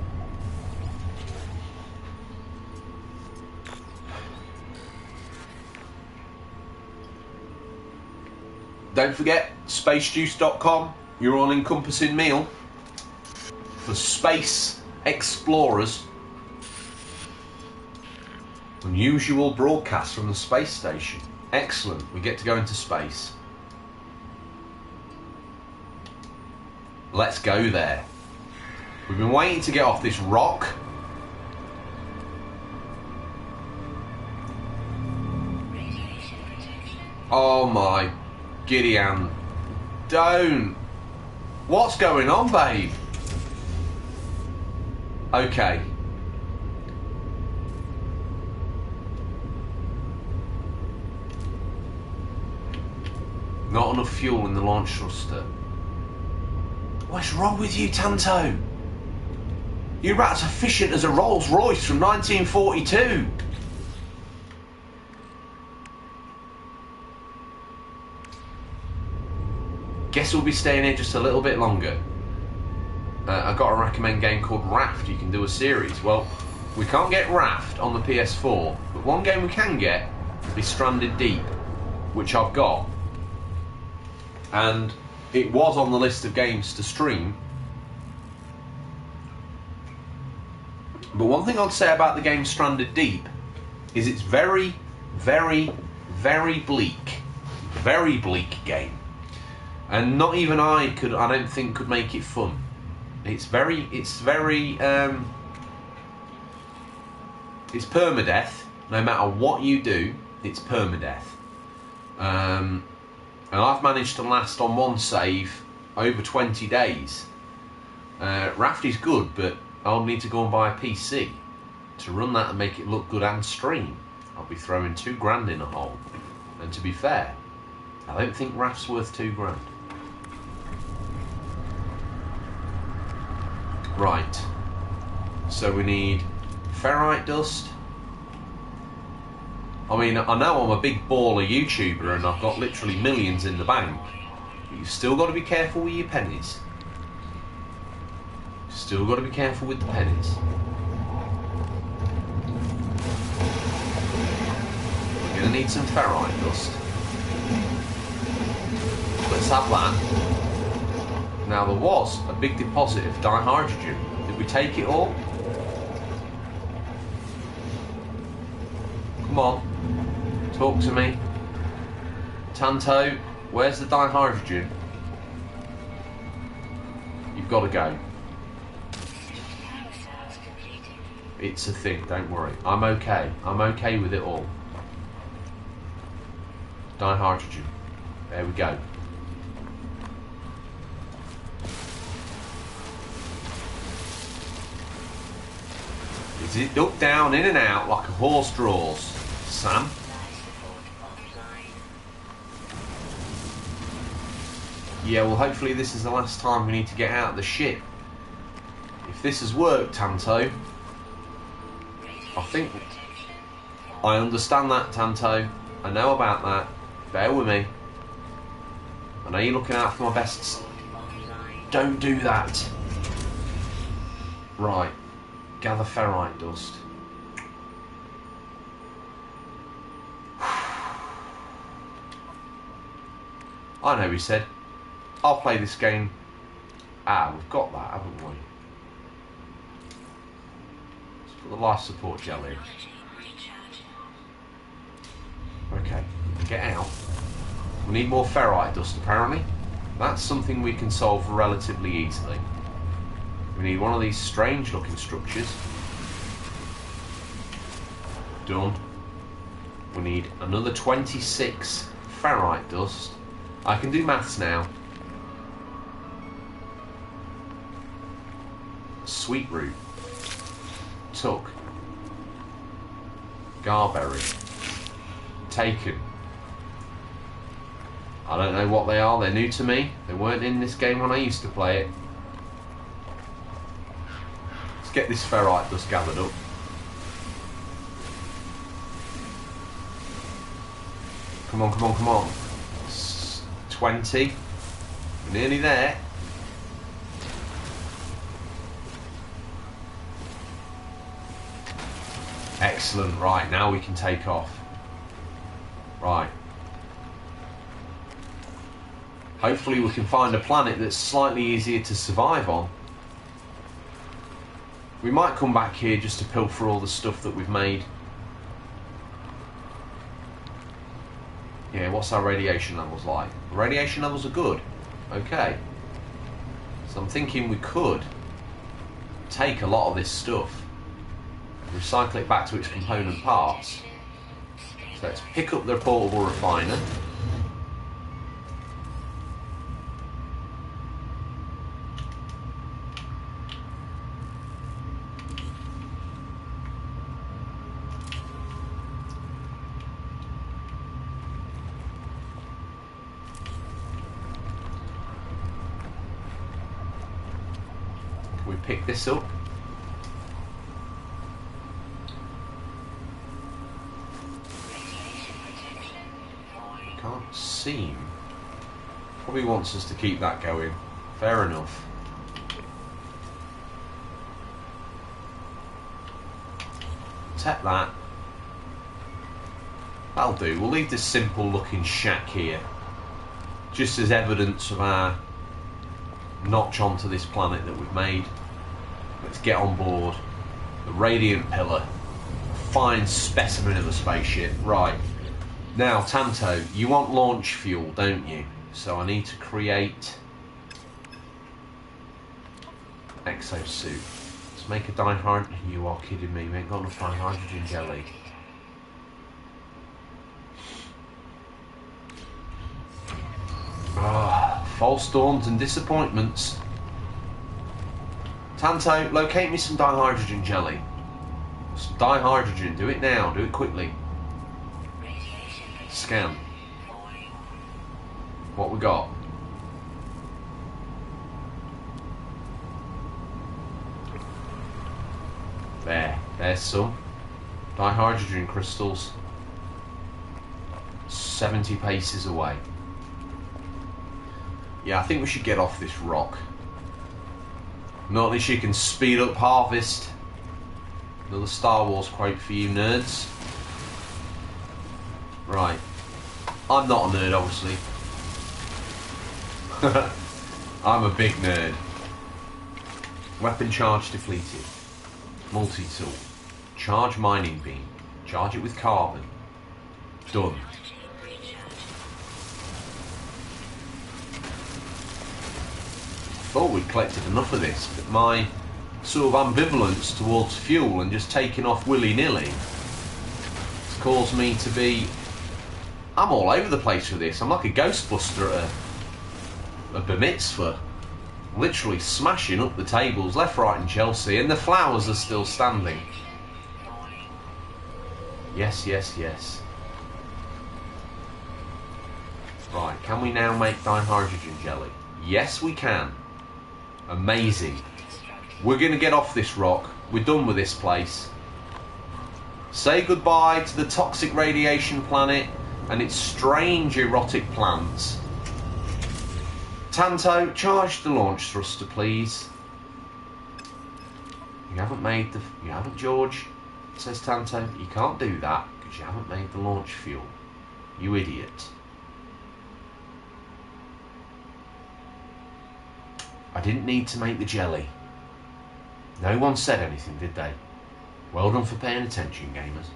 Don't forget, spacejuice.com, your all-encompassing meal for space explorers. Unusual broadcast from the space station. Excellent, we get to go into space. Let's go there. We've been waiting to get off this rock Oh my Gideon. Don't. What's going on, babe? Okay. Not enough fuel in the launch thruster. What's wrong with you, Tanto? You're about as efficient as a Rolls Royce from 1942. Guess we'll be staying here just a little bit longer. I've got a recommend game called Raft. You can do a series. Well, we can't get Raft on the PS4, but one game we can get is Stranded Deep, which I've got. And it was on the list of games to stream. But one thing I'd say about the game Stranded Deep is it's very, very, very bleak. Very bleak game. And not even I don't think could make it fun. It's permadeath. No matter what you do, it's permadeath. And I've managed to last on one save over 20 days. Raft is good, but I'll need to go and buy a PC to run that and make it look good and stream. I'll be throwing £2,000 in a hole. And to be fair, I don't think Raft's worth £2,000. Right. So we need ferrite dust. I mean, I know I'm a big baller YouTuber and I've got literally millions in the bank, but you've still got to be careful with your pennies. Still got to be careful with the pennies. We're going to need some ferrite dust. Let's have that. Now, there was a big deposit of dihydrogen. Did we take it all? Come on. Talk to me. Tanto, where's the dihydrogen? You've got to go. It's a thing, don't worry. I'm okay. I'm okay with it all. Dihydrogen. There we go. Is it up, down, in and out like a horse draws, Sam? Yeah, well hopefully this is the last time we need to get out of the ship. If this has worked, Tanto, I think... I understand that, Tanto. I know about that. Bear with me. I know you're looking out for my best. Don't do that. Right. Gather ferrite dust. I know, he said. I'll play this game. Ah, we've got that, haven't we? Let's put the life support gel in. Okay, get out. We need more ferrite dust, apparently. That's something we can solve relatively easily. We need one of these strange looking structures. Done. We need another 26 ferrite dust. I can do maths now. Sweet root. Took. Garberry. Taken. I don't know what they are. They're new to me. They weren't in this game when I used to play it. Get this ferrite dust gathered up. Come on, come on, come on. 20. We're nearly there. Excellent. Right, now we can take off. Right. Hopefully we can find a planet that's slightly easier to survive on. We might come back here just to pilfer all the stuff that we've made. Yeah, what's our radiation levels like? The radiation levels are good. Okay. So I'm thinking we could take a lot of this stuff, recycle it back to its component parts. So let's pick up the portable refiner. pick this up. Can't seem. Probably wants us to keep that going. Fair enough. Take that. That'll do. We'll leave this simple looking shack here, just as evidence of our notch onto this planet that we've made. Let's get on board. The Radiant Pillar. Fine specimen of a spaceship. Right. Now, Tanto, you want launch fuel, don't you? So I need to create exosuit. Let's make a dihydrogen. You are kidding me. We ain't got enough dihydrogen jelly. False dawns and disappointments. Tanto, locate me some dihydrogen jelly. Some dihydrogen. Do it now. Do it quickly. Scan. What we got? There's some dihydrogen crystals. 70 paces away. Yeah, I think we should get off this rock. Not that you can speed up harvest. Another Star Wars quote for you nerds. Right. I'm not a nerd, obviously. I'm a big nerd. Weapon charge depleted. Multi-tool. Charge mining beam. Charge it with carbon. Done. Thought we'd collected enough of this, but my sort of ambivalence towards fuel and just taking off willy-nilly has caused me to be... I'm all over the place with this. I'm like a Ghostbuster at a bar mitzvah. Literally smashing up the tables left, right and Chelsea, and the flowers are still standing. Yes, yes, yes. Right, can we now make dihydrogen jelly? Yes, we can. Amazing. We're going to get off this rock. We're done with this place. Say goodbye to the toxic radiation planet and its strange erotic plants. Tanto, charge the launch thruster, please. You haven't, George, says Tanto. You can't do that because you haven't made the launch fuel. You idiot. I didn't need to make the jelly. No one said anything, did they? Well done for paying attention, gamers.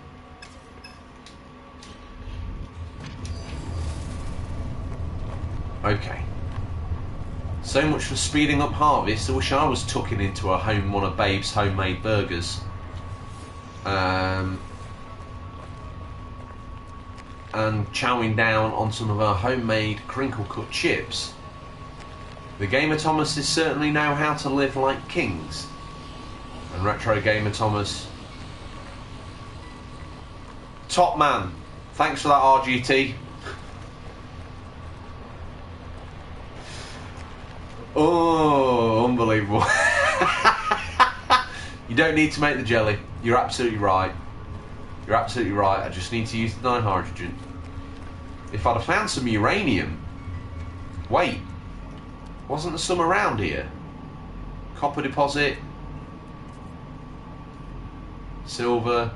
Okay. So much for speeding up harvest. I wish I was tucking into one of Babe's homemade burgers. And chowing down on some of our homemade crinkle cut chips. The Gamer Thomases certainly know how to live like kings. And Retro Gamer Thomas, top man. Thanks for that, RGT. Oh, unbelievable. You don't need to make the jelly. You're absolutely right. You're absolutely right. I just need to use the dihydrogen. If I'd have found some uranium... Wait. Wasn't there some around here? Copper deposit. Silver.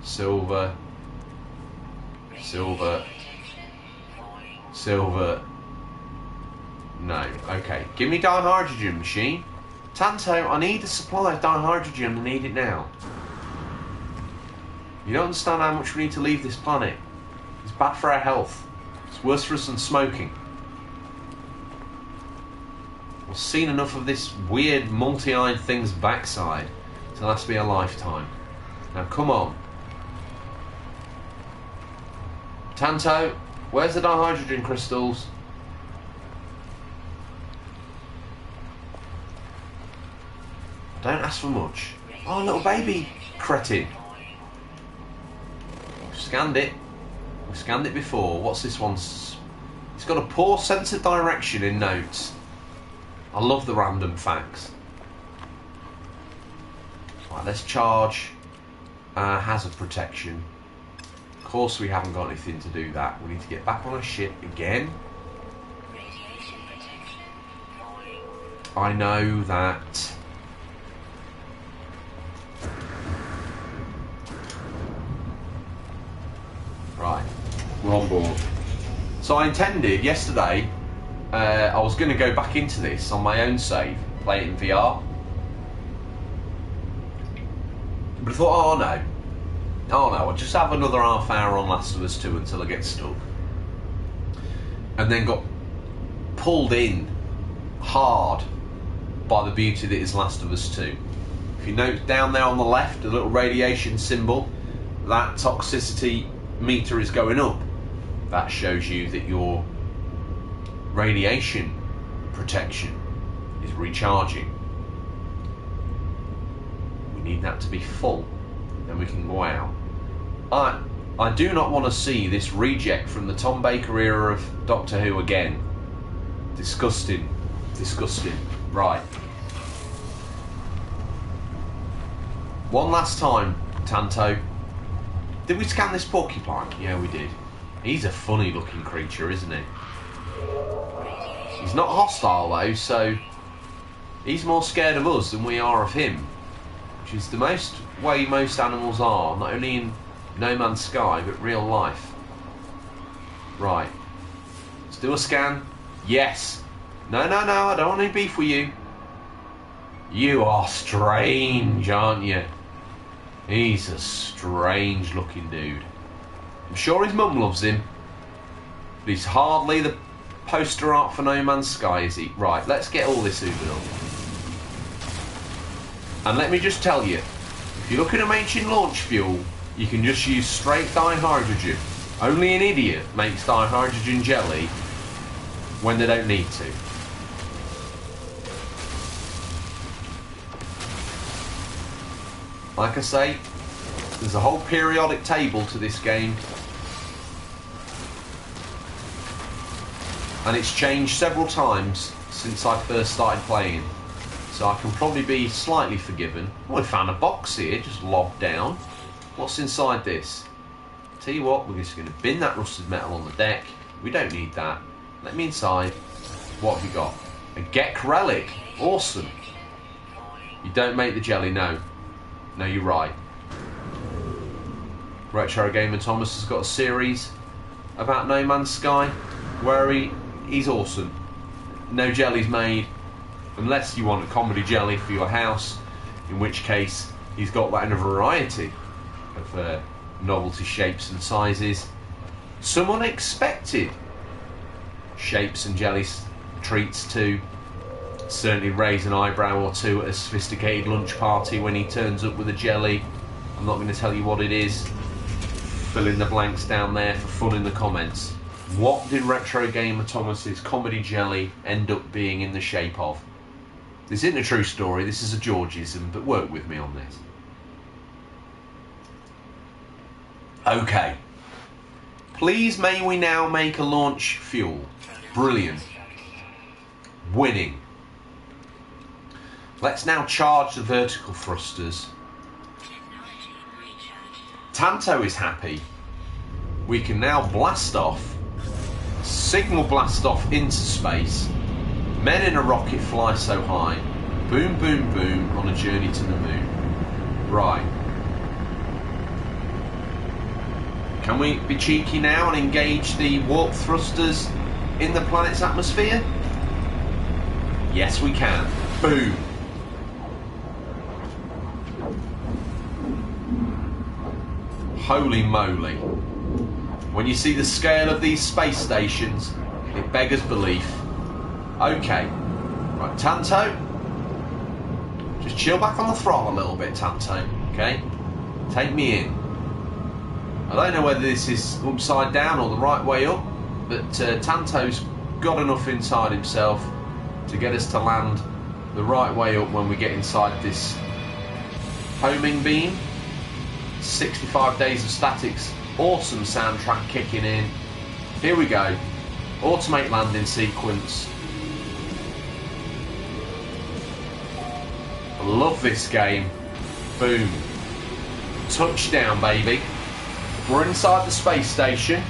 Silver. Silver. Silver. No. Okay. Give me dihydrogen, machine. Tanto, I need a supply of dihydrogen. I need it now. You don't understand how much we need to leave this planet. It's bad for our health. It's worse for us than smoking. I've seen enough of this weird multi-eyed thing's backside to last me a lifetime. Now come on. Tanto, where's the dihydrogen crystals? Don't ask for much. Oh, little baby cretin. We've scanned it. We've scanned it before. What's this one's? It's got a poor sense of direction in notes. I love the random facts. Right, let's charge hazard protection. Of course we haven't got anything to do that. We need to get back on a ship again. Radiation protection falling. I know that. Right, we're on board. So I intended yesterday, I was going to go back into this on my own save, play it in VR. But I thought, oh no, I'll just have another half hour on Last of Us 2 until I get stuck. And then got pulled in hard by the beauty that is Last of Us 2. If you note down there on the left, the little radiation symbol, that toxicity meter is going up. That shows you that your radiation protection is recharging. We need that to be full, then we can go out. I do not want to see this reject from the Tom Baker era of Doctor Who again. Disgusting. Disgusting. Right. One last time, Tanto. Did we scan this porcupine? Yeah, we did. He's a funny looking creature, isn't he? He's not hostile though, so he's more scared of us than we are of him. Which is the way most animals are, not only in No Man's Sky, but real life. Right. Let's do a scan. Yes. No, I don't want any beef with you. You are strange, aren't you? He's a strange looking dude. I'm sure his mum loves him, but he's hardly the poster art for No Man's Sky, is he? Right, let's get all this hoovered up. And let me just tell you, if you're looking at making launch fuel, you can just use straight dihydrogen. Only an idiot makes dihydrogen jelly when they don't need to. Like I say, there's a whole periodic table to this game. And it's changed several times since I first started playing. So I can probably be slightly forgiven. Oh, I found a box here, just lobbed down. What's inside this? Tell you what, we're just going to bin that rusted metal on the deck. We don't need that. Let me inside. What have you got? A Gek relic. Awesome. You don't make the jelly, no. No, you're right. Retro Gamer Thomas has got a series about No Man's Sky where he's awesome. No jelly's made unless you want a comedy jelly for your house, in which case he's got that in a variety of novelty shapes and sizes. Some unexpected shapes and jelly treats too. Certainly raise an eyebrow or two at a sophisticated lunch party when he turns up with a jelly. I'm not going to tell you what it is. Fill in the blanks down there for fun in the comments. What did Retro Gamer Thomas's comedy jelly end up being in the shape of? This isn't a true story, this is a Georgism, but work with me on this. Okay. Please may we now make a launch fuel. Brilliant. Winning. Let's now charge the vertical thrusters. Tanto is happy. We can now blast off. Signal blast off into space. Men in a rocket fly so high. Boom, boom, boom on a journey to the moon. Right. Can we be cheeky now and engage the warp thrusters in the planet's atmosphere? Yes, we can. Boom. Holy moly. When you see the scale of these space stations, it beggars belief. Okay. Right, Tanto. Just chill back on the throttle a little bit, Tanto. Okay? Take me in. I don't know whether this is upside down or the right way up, but Tanto's got enough inside himself to get us to land the right way up when we get inside this homing beam. 65 Days of Static's awesome soundtrack kicking in. Here we go. Automate landing sequence. love this game. Boom. Touchdown, baby. We're inside the space station.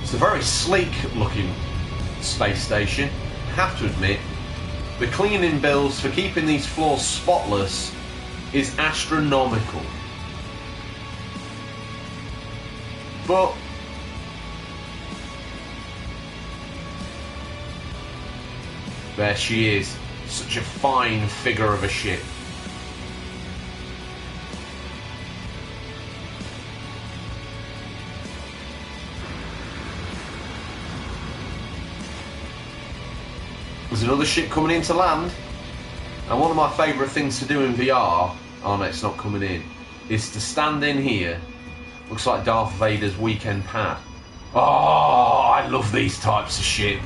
It's a very sleek looking space station. I have to admit, the cleaning bills for keeping these floors spotless is astronomical. But there she is, such a fine figure of a ship. There's another ship coming in to land, and one of my favourite things to do in VR, oh no, it's not coming in, is to stand in here. Looks like Darth Vader's weekend pad. Oh, I love these types of ship.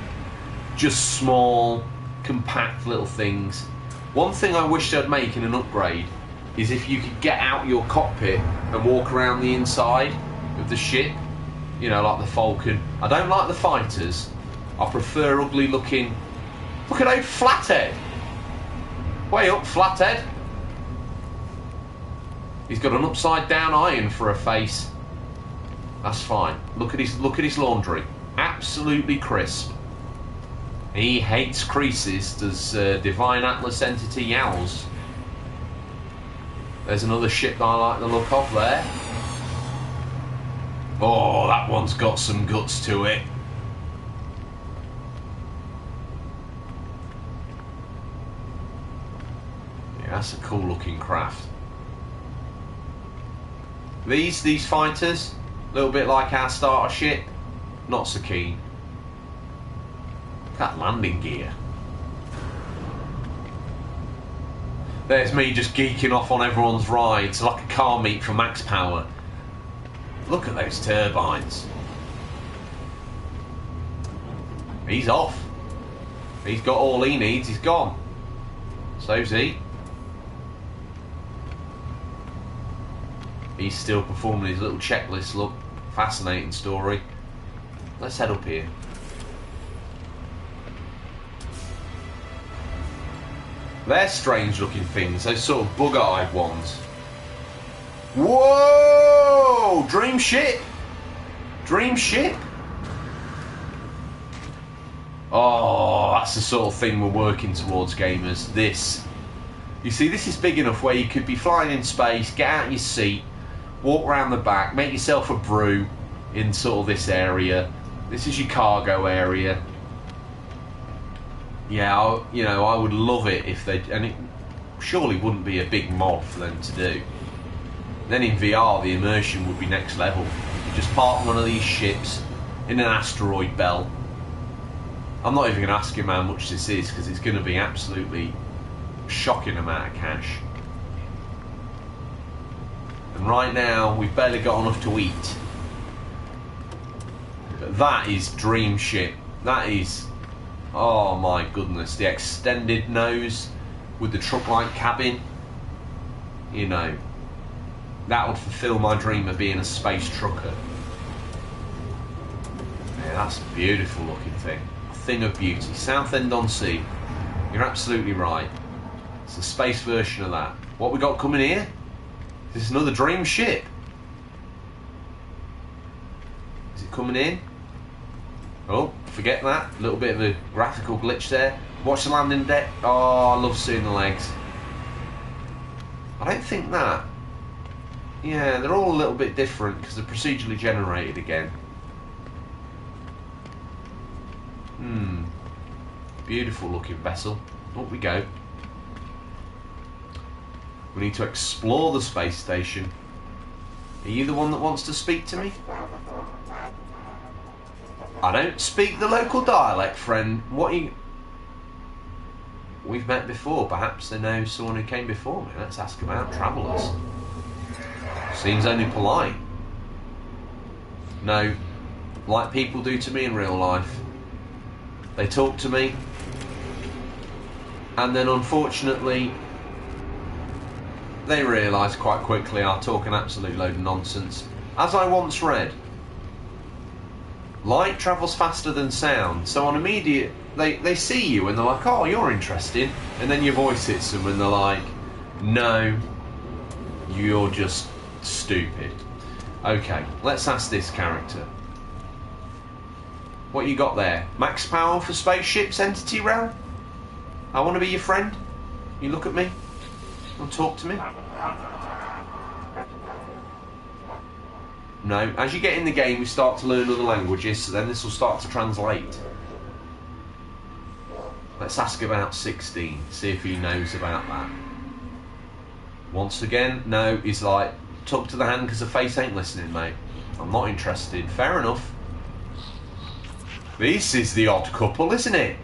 Just small, compact little things. One thing I wish they'd make in an upgrade is if you could get out your cockpit and walk around the inside of the ship, you know, like the Falcon. I don't like the fighters. I prefer ugly looking. Look at old Flathead. Way up, Flathead. He's got an upside down iron for a face. That's fine. Look at his laundry. Absolutely crisp. He hates creases, does Divine Atlas Entity Yowls. There's another ship that I like the look of there. Oh, that one's got some guts to it. Yeah, that's a cool looking craft. These fighters, a little bit like our starter ship, not so keen. That landing gear. There's me just geeking off on everyone's rides like a car meet for Max Power. Look at those turbines. He's off. He's got all he needs, he's gone. So's he. He's still performing his little checklist, look. Fascinating story. Let's head up here. They're strange looking things, those sort of bug-eyed ones. Whoa! Dream ship! Dream ship! Oh, that's the sort of thing we're working towards, gamers. This. You see, this is big enough where you could be flying in space, get out of your seat, walk around the back, make yourself a brew in sort of this area. This is your cargo area. Yeah, I would love it if they, and it surely wouldn't be a big mod for them to do. Then in VR, the immersion would be next level. You just park one of these ships in an asteroid belt. I'm not even going to ask him how much this is because it's going to be absolutely shocking amount of cash. And right now, we've barely got enough to eat. But that is dream ship. That is. Oh my goodness, the extended nose with the truck-like cabin, you know, that would fulfill my dream of being a space trucker. Yeah, that's a beautiful looking thing, a thing of beauty. Southend-on-Sea, you're absolutely right. It's the space version of that. What we got coming here? Is this another dream ship? Is it coming in? Oh, forget that. A little bit of a graphical glitch there. Watch the landing deck. Oh, I love seeing the legs. I don't think that. Yeah, they're all a little bit different because they're procedurally generated again. Beautiful looking vessel. Up we go. We need to explore the space station. Are you the one that wants to speak to me? I don't speak the local dialect, friend. What are you... We've met before. Perhaps they know someone who came before me. Let's ask about travellers. Seems only polite. No, like people do to me in real life. They talk to me, and then unfortunately, they realise quite quickly I talk an absolute load of nonsense. As I once read, light travels faster than sound, so on immediate, they see you and they're like, oh, you're interesting, and then your voice hits them and they're like, no, you're just stupid. Okay, let's ask this character. What you got there? Max power for spaceships, entity realm? I want to be your friend. You look at me. Want to talk to me? No. As you get in the game, you start to learn other languages, so then this will start to translate. Let's ask about 16, see if he knows about that. Once again, no, he's like, talk to the hand because the face ain't listening, mate. I'm not interested. Fair enough. This is the odd couple, isn't it?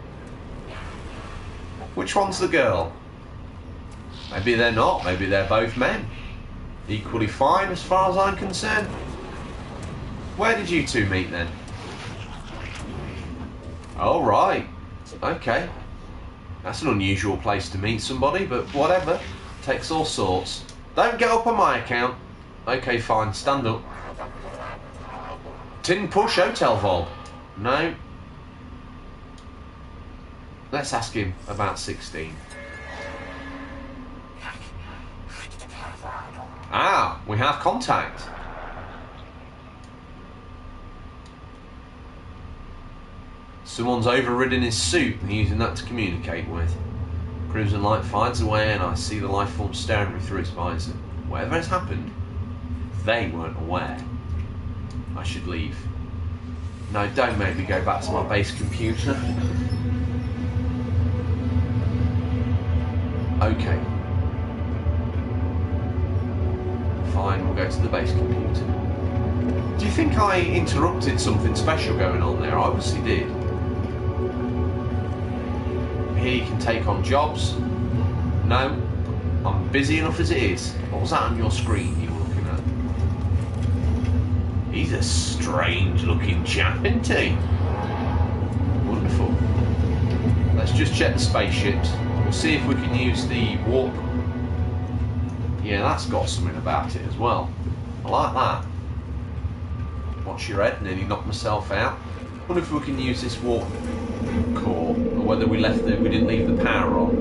Which one's the girl? Maybe they're not, maybe they're both men. Equally fine as far as I'm concerned. Where did you two meet then? Oh, right. Okay. That's an unusual place to meet somebody, but whatever. Takes all sorts. Don't get up on my account. Okay, fine. Stand up. Tin push hotel vault. No. Let's ask him about 16. Ah, we have contact. Someone's overridden his suit and using that to communicate with. Cruising light finds away and I see the life form staring me through its visor. Whatever has happened, they weren't aware. I should leave. No, don't make me go back to my base computer. Okay. Fine, we'll go to the base computer. Do you think I interrupted something special going on there? I obviously did. Here you can take on jobs. No, I'm busy enough as it is. What was that on your screen you were looking at? He's a strange looking chap, isn't he? Wonderful. Let's just check the spaceships. We'll see if we can use the warp. Yeah, that's got something about it as well. I like that. Watch your head, nearly knocked myself out. Wonder if we can use this warp core, or whether we didn't leave the power on.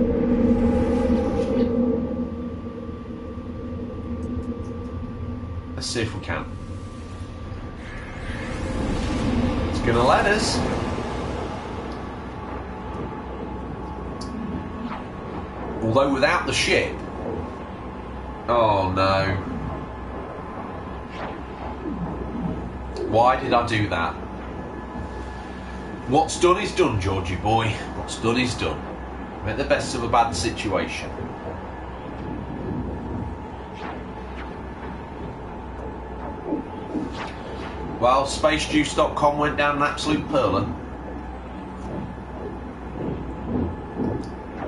Let's see if we can. It's gonna let us. Although without the ship. Oh no. Why did I do that? What's done is done, Georgie boy. What's done is done. Make the best of a bad situation. Well, SpaceJuice.com went down an absolute perler.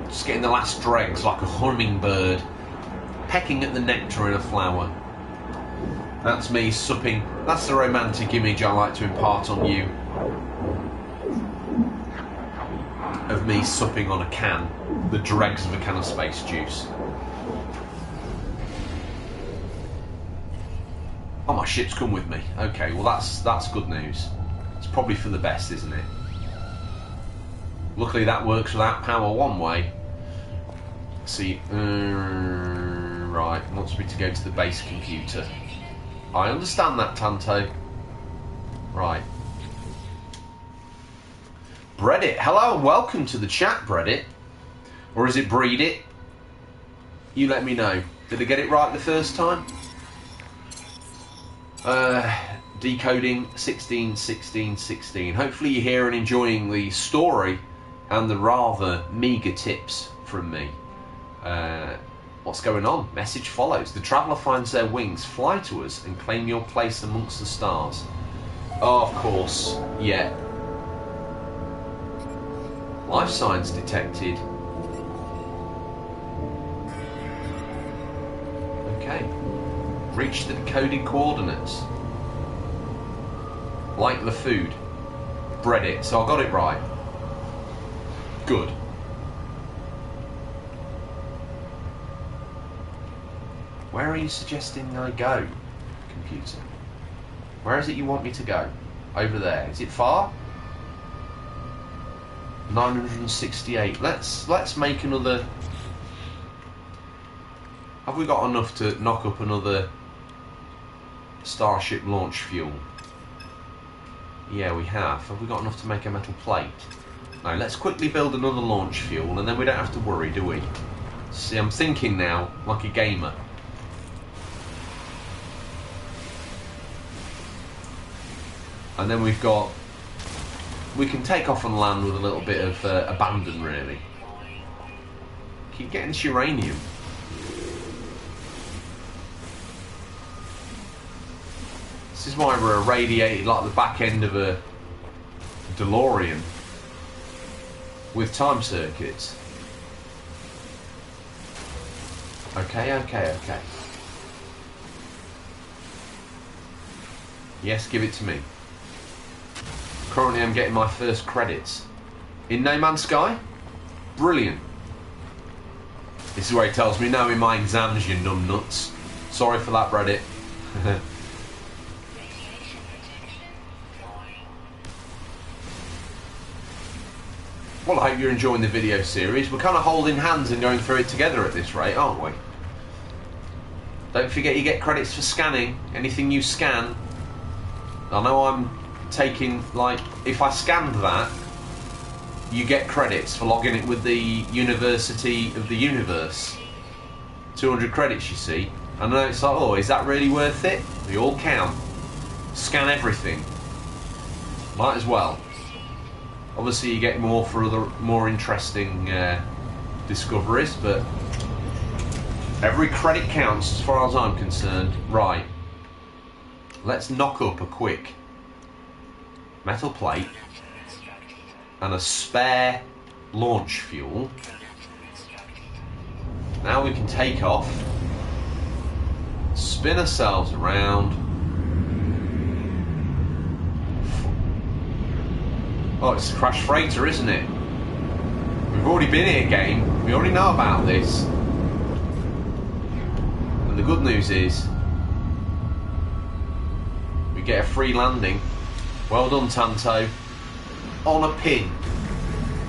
Just getting the last dregs like a hummingbird, pecking at the nectar in a flower. That's me supping. That's the romantic image I like to impart on you. Of me supping on a can, the dregs of a can of space juice. Oh, my ship's come with me. Okay, well that's good news. It's probably for the best, isn't it? Luckily that works without power one way. See, right, wants me to go to the base computer. I understand that, Tanto. Right. Breadit, hello and welcome to the chat, Breadit. Or is it Breed It? You let me know. Did I get it right the first time? Decoding 16, 16, 16. Hopefully you're here and enjoying the story and the rather meagre tips from me. What's going on? Message follows. The traveller finds their wings. Fly to us and claim your place amongst the stars. Oh, of course. Yeah. Life signs detected. Okay. Reach the decoded coordinates. Like the food. Bread it. So I got it right. Good. Where are you suggesting I go, computer? Where is it you want me to go? Over there. Is it far? 968. Let's make another. Have we got enough to knock up another Starship launch fuel? Yeah, we have. Have we got enough to make a metal plate? No, let's quickly build another launch fuel and then we don't have to worry, do we? See, I'm thinking now like a gamer. And then we can take off and land with a little bit of abandon, really. Keep getting this uranium. This is why we're irradiated like the back end of a DeLorean with time circuits. Okay. Yes, give it to me. Currently I'm getting my first credits. In No Man's Sky? Brilliant. This is where he tells me, no, in my exams, you numbnuts. Sorry for that, Reddit. Well, I hope you're enjoying the video series. We're kind of holding hands and going through it together at this rate, aren't we? Don't forget you get credits for scanning. Anything you scan. I know I'm taking, like, if I scanned that, you get credits for logging it with the University of the Universe. 200 credits, you see. I know it's like, oh, is that really worth it? They all count. Scan everything. Might as well. Obviously you get more for other more interesting discoveries, but every credit counts as far as I'm concerned. Right. Let's knock up a quick metal plate and a spare launch fuel. Now we can take off, spin ourselves around. Oh, it's a crash freighter, isn't it? We've already been here, game. We already know about this. And the good news is we get a free landing. Well done, Tanto. On a pin.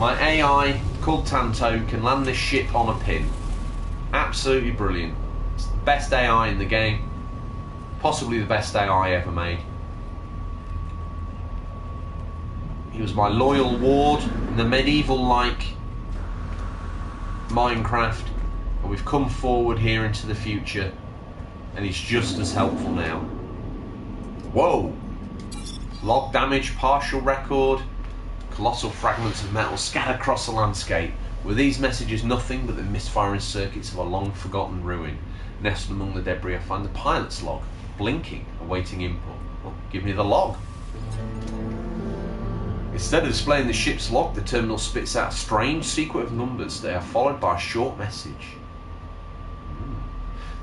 My AI called Tanto can land this ship on a pin. Absolutely brilliant. It's the best AI in the game. Possibly the best AI ever made. He was my loyal ward in the medieval-like Minecraft, and we've come forward here into the future, and he's just as helpful now. Whoa! Log damage, partial record, colossal fragments of metal scattered across the landscape. Were these messages nothing but the misfiring circuits of a long-forgotten ruin? Nestled among the debris, I find the pilot's log, blinking, awaiting input. Well, give me the log. Instead of displaying the ship's log, the terminal spits out a strange sequence of numbers. They are followed by a short message.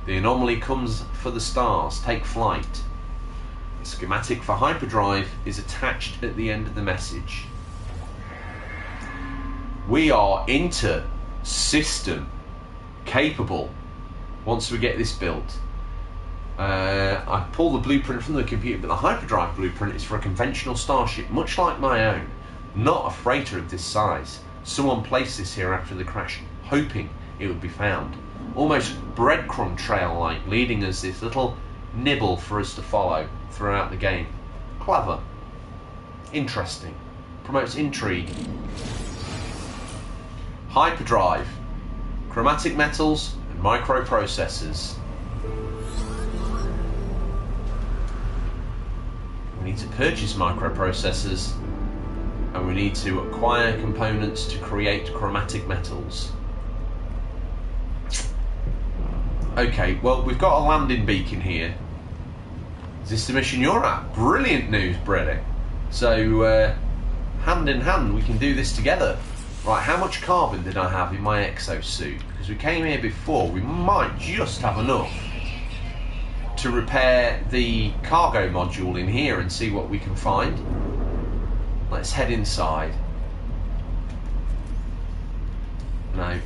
The anomaly comes for the stars. Take flight. The schematic for Hyperdrive is attached at the end of the message. We are inter-system capable once we get this built. I pull the blueprint from the computer, but the Hyperdrive blueprint is for a conventional starship, much like my own, not a freighter of this size. Someone placed this here after the crash, hoping it would be found. Almost breadcrumb trail-like, leading us this little nibble for us to follow throughout the game. Clever. Interesting. Promotes intrigue. Hyperdrive. Chromatic metals and microprocessors. We need to purchase microprocessors, and we need to acquire components to create chromatic metals. Okay, well, we've got a landing beacon here. Is this the mission you're at? Brilliant news, Brady. So, hand in hand, we can do this together. Right, how much carbon did I have in my exosuit? Because we came here before, we might just have enough to repair the cargo module in here and see what we can find. Let's head inside. No.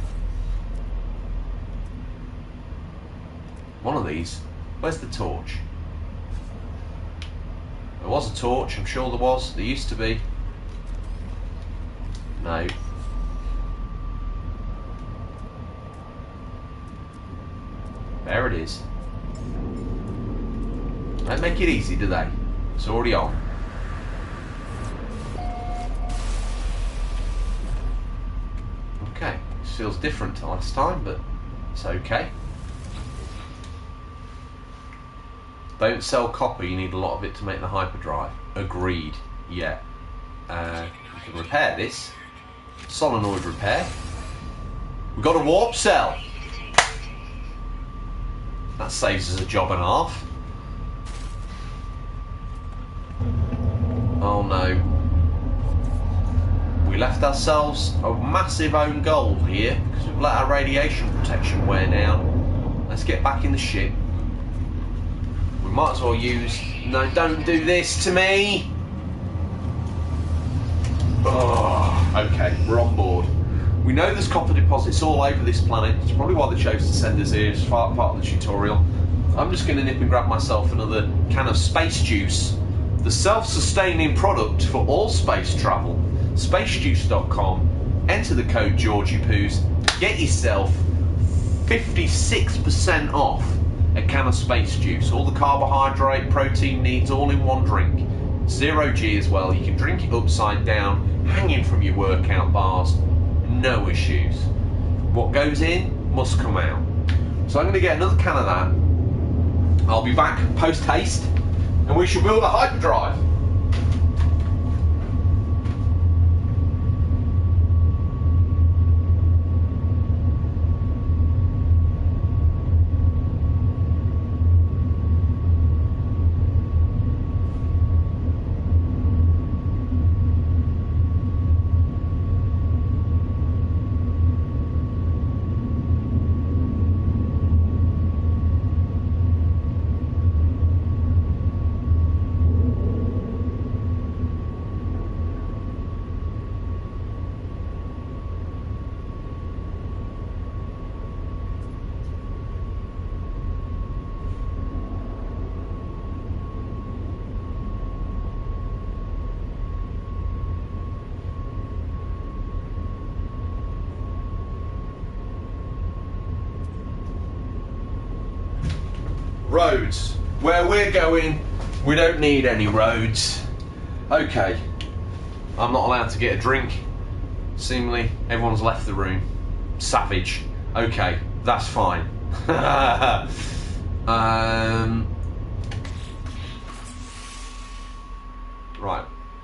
One of these. Where's the torch? There was a torch, I'm sure there was. There used to be. No, No. There it is. Don't make it easy, do they? It's already on. Okay, this feels different to last time, but it's okay. Don't sell copper, you need a lot of it to make the hyperdrive. Agreed, yeah. You can repair this. Solenoid repair. We've got a warp cell. That saves us a job and a half. Oh no. We left ourselves a massive own goal here because we've let our radiation protection wear down. Let's get back in the ship. We might as well use... No, don't do this to me! Oh, okay, we're on board. We know there's copper deposits all over this planet. It's probably why they chose to send us here as part of the tutorial. I'm just going to nip and grab myself another can of space juice. The self-sustaining product for all space travel. Spacejuice.com. Enter the code GeorgiePoos. Get yourself 56% off a can of space juice. All the carbohydrate, protein needs all in one drink. 0G as well. You can drink it upside down, hanging from your workout bars. No issues. What goes in must come out. So I'm going to get another can of that. I'll be back post haste, and we shall build a hyperdrive. Roads. Where we're going, we don't need any roads. Okay. I'm not allowed to get a drink. Seemingly, everyone's left the room. Savage. Okay, that's fine. Right,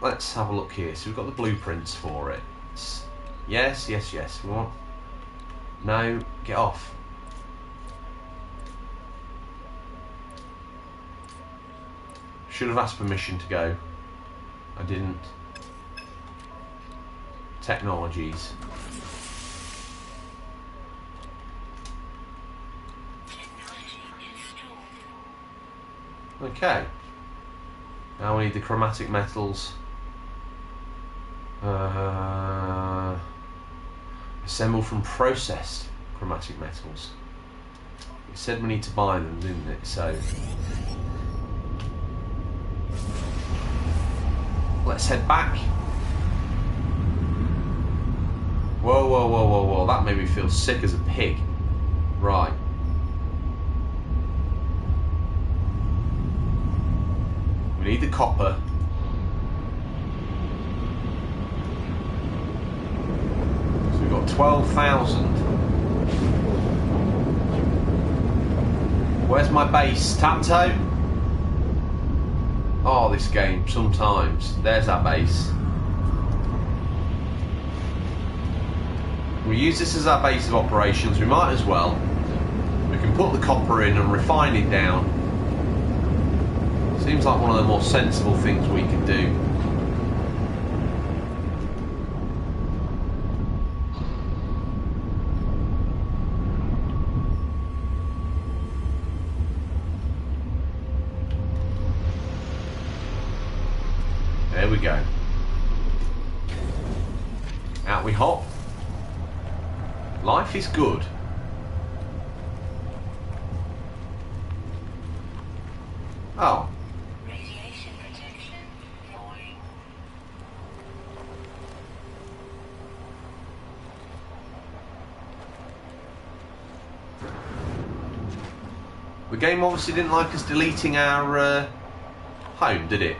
let's have a look here. So we've got the blueprints for it. Yes, yes, yes. We want... No, get off. Should have asked permission to go. I didn't. Technologies. Okay. Now we need the chromatic metals. Assemble from processed chromatic metals. It said we need to buy them, didn't it? So let's head back. Whoa, whoa, whoa, whoa, whoa. That made me feel sick as a pig. Right. We need the copper. So we've got 12,000. Where's my base? Tanto? Oh, this game, sometimes. There's our base. We use this as our base of operations. We might as well. We can put the copper in and refine it down. Seems like one of the more sensible things we can do. There we go. Out we hop. Life is good. Oh. Radiation protection falling. The game obviously didn't like us deleting our home, did it?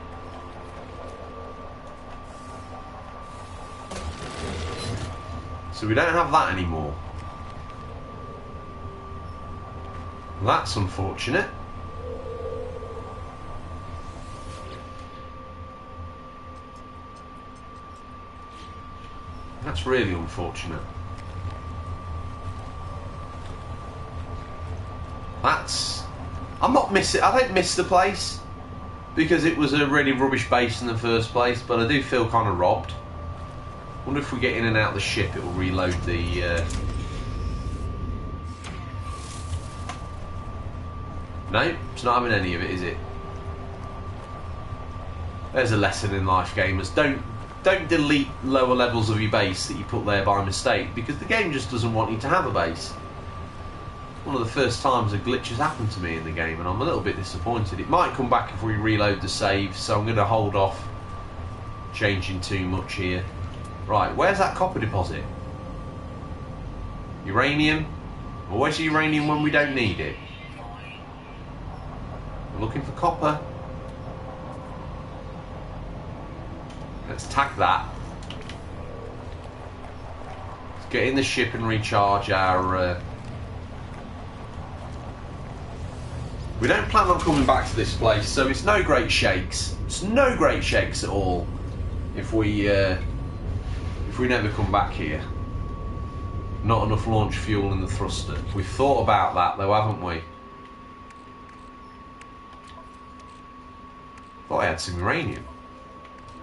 So we don't have that anymore. That's unfortunate. That's really unfortunate. I'm not missing. I don't miss the place because it was a really rubbish base in the first place, but I do feel kind of robbed. Wonder if we get in and out of the ship, it will reload the. No, it's not having any of it, is it? There's a lesson in life, gamers. Don't delete lower levels of your base that you put there by mistake, because the game just doesn't want you to have a base. One of the first times a glitch has happened to me in the game, and I'm a little bit disappointed. It might come back if we reload the save, so I'm going to hold off changing too much here. Right, where's that copper deposit? Uranium? Always uranium when we don't need it. We're looking for copper. Let's tag that. Let's get in the ship and recharge our... We don't plan on coming back to this place, so it's no great shakes. It's no great shakes at all if we never come back here. Not enough launch fuel in the thruster. We've thought about that though, haven't we? Thought I had some uranium.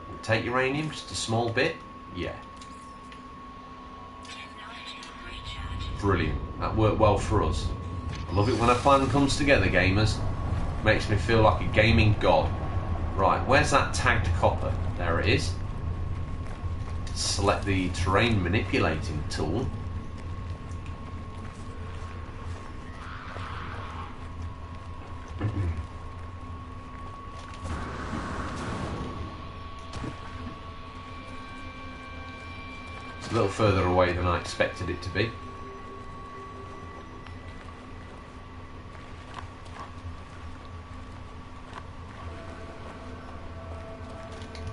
We'll take uranium, just a small bit. Yeah. Brilliant. That worked well for us. I love it when a plan comes together, gamers. Makes me feel like a gaming god. Right, where's that tagged copper? There it is. Select the terrain manipulating tool. It's a little further away than I expected it to be.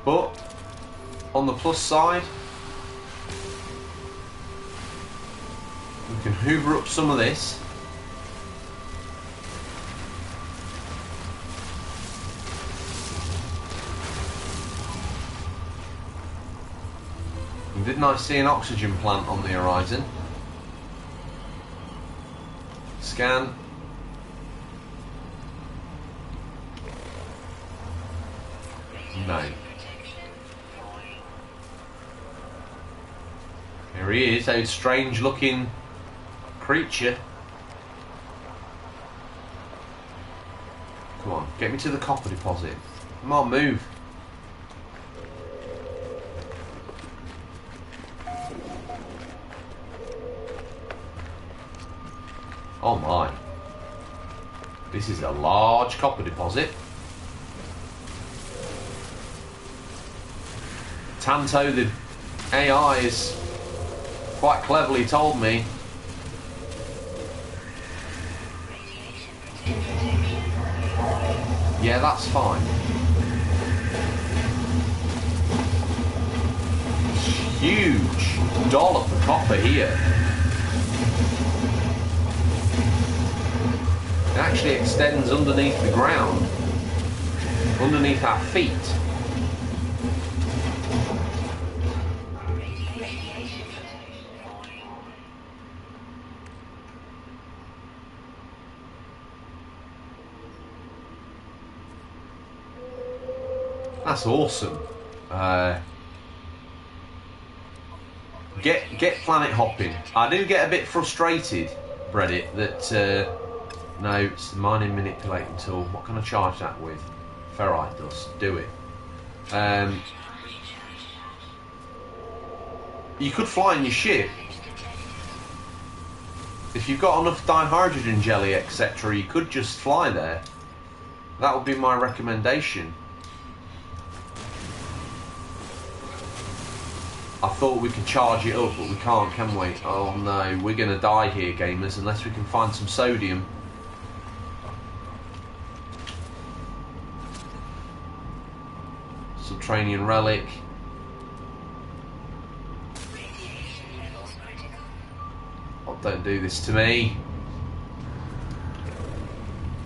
But on the plus side, we can hoover up some of this. And didn't I see an oxygen plant on the horizon? Scan. No. Here he is, a strange looking creature. Come on, get me to the copper deposit. Come on, move. Oh my. This is a large copper deposit. Tanto, the AI, is quite cleverly told me yeah, that's fine. Huge dollop of copper here. It actually extends underneath the ground, underneath our feet. That's awesome. Get planet hopping. I do get a bit frustrated, Reddit, that no, it's the mining manipulating tool. What can I charge that with? Ferrite dust. Do it. You could fly in your ship. If you've got enough dihydrogen jelly, etc., you could just fly there. That would be my recommendation. I thought we could charge it up, but we can't, can we? Oh no, we're going to die here, gamers, unless we can find some sodium. Subterranean relic. Radiation levels critical. Oh, don't do this to me.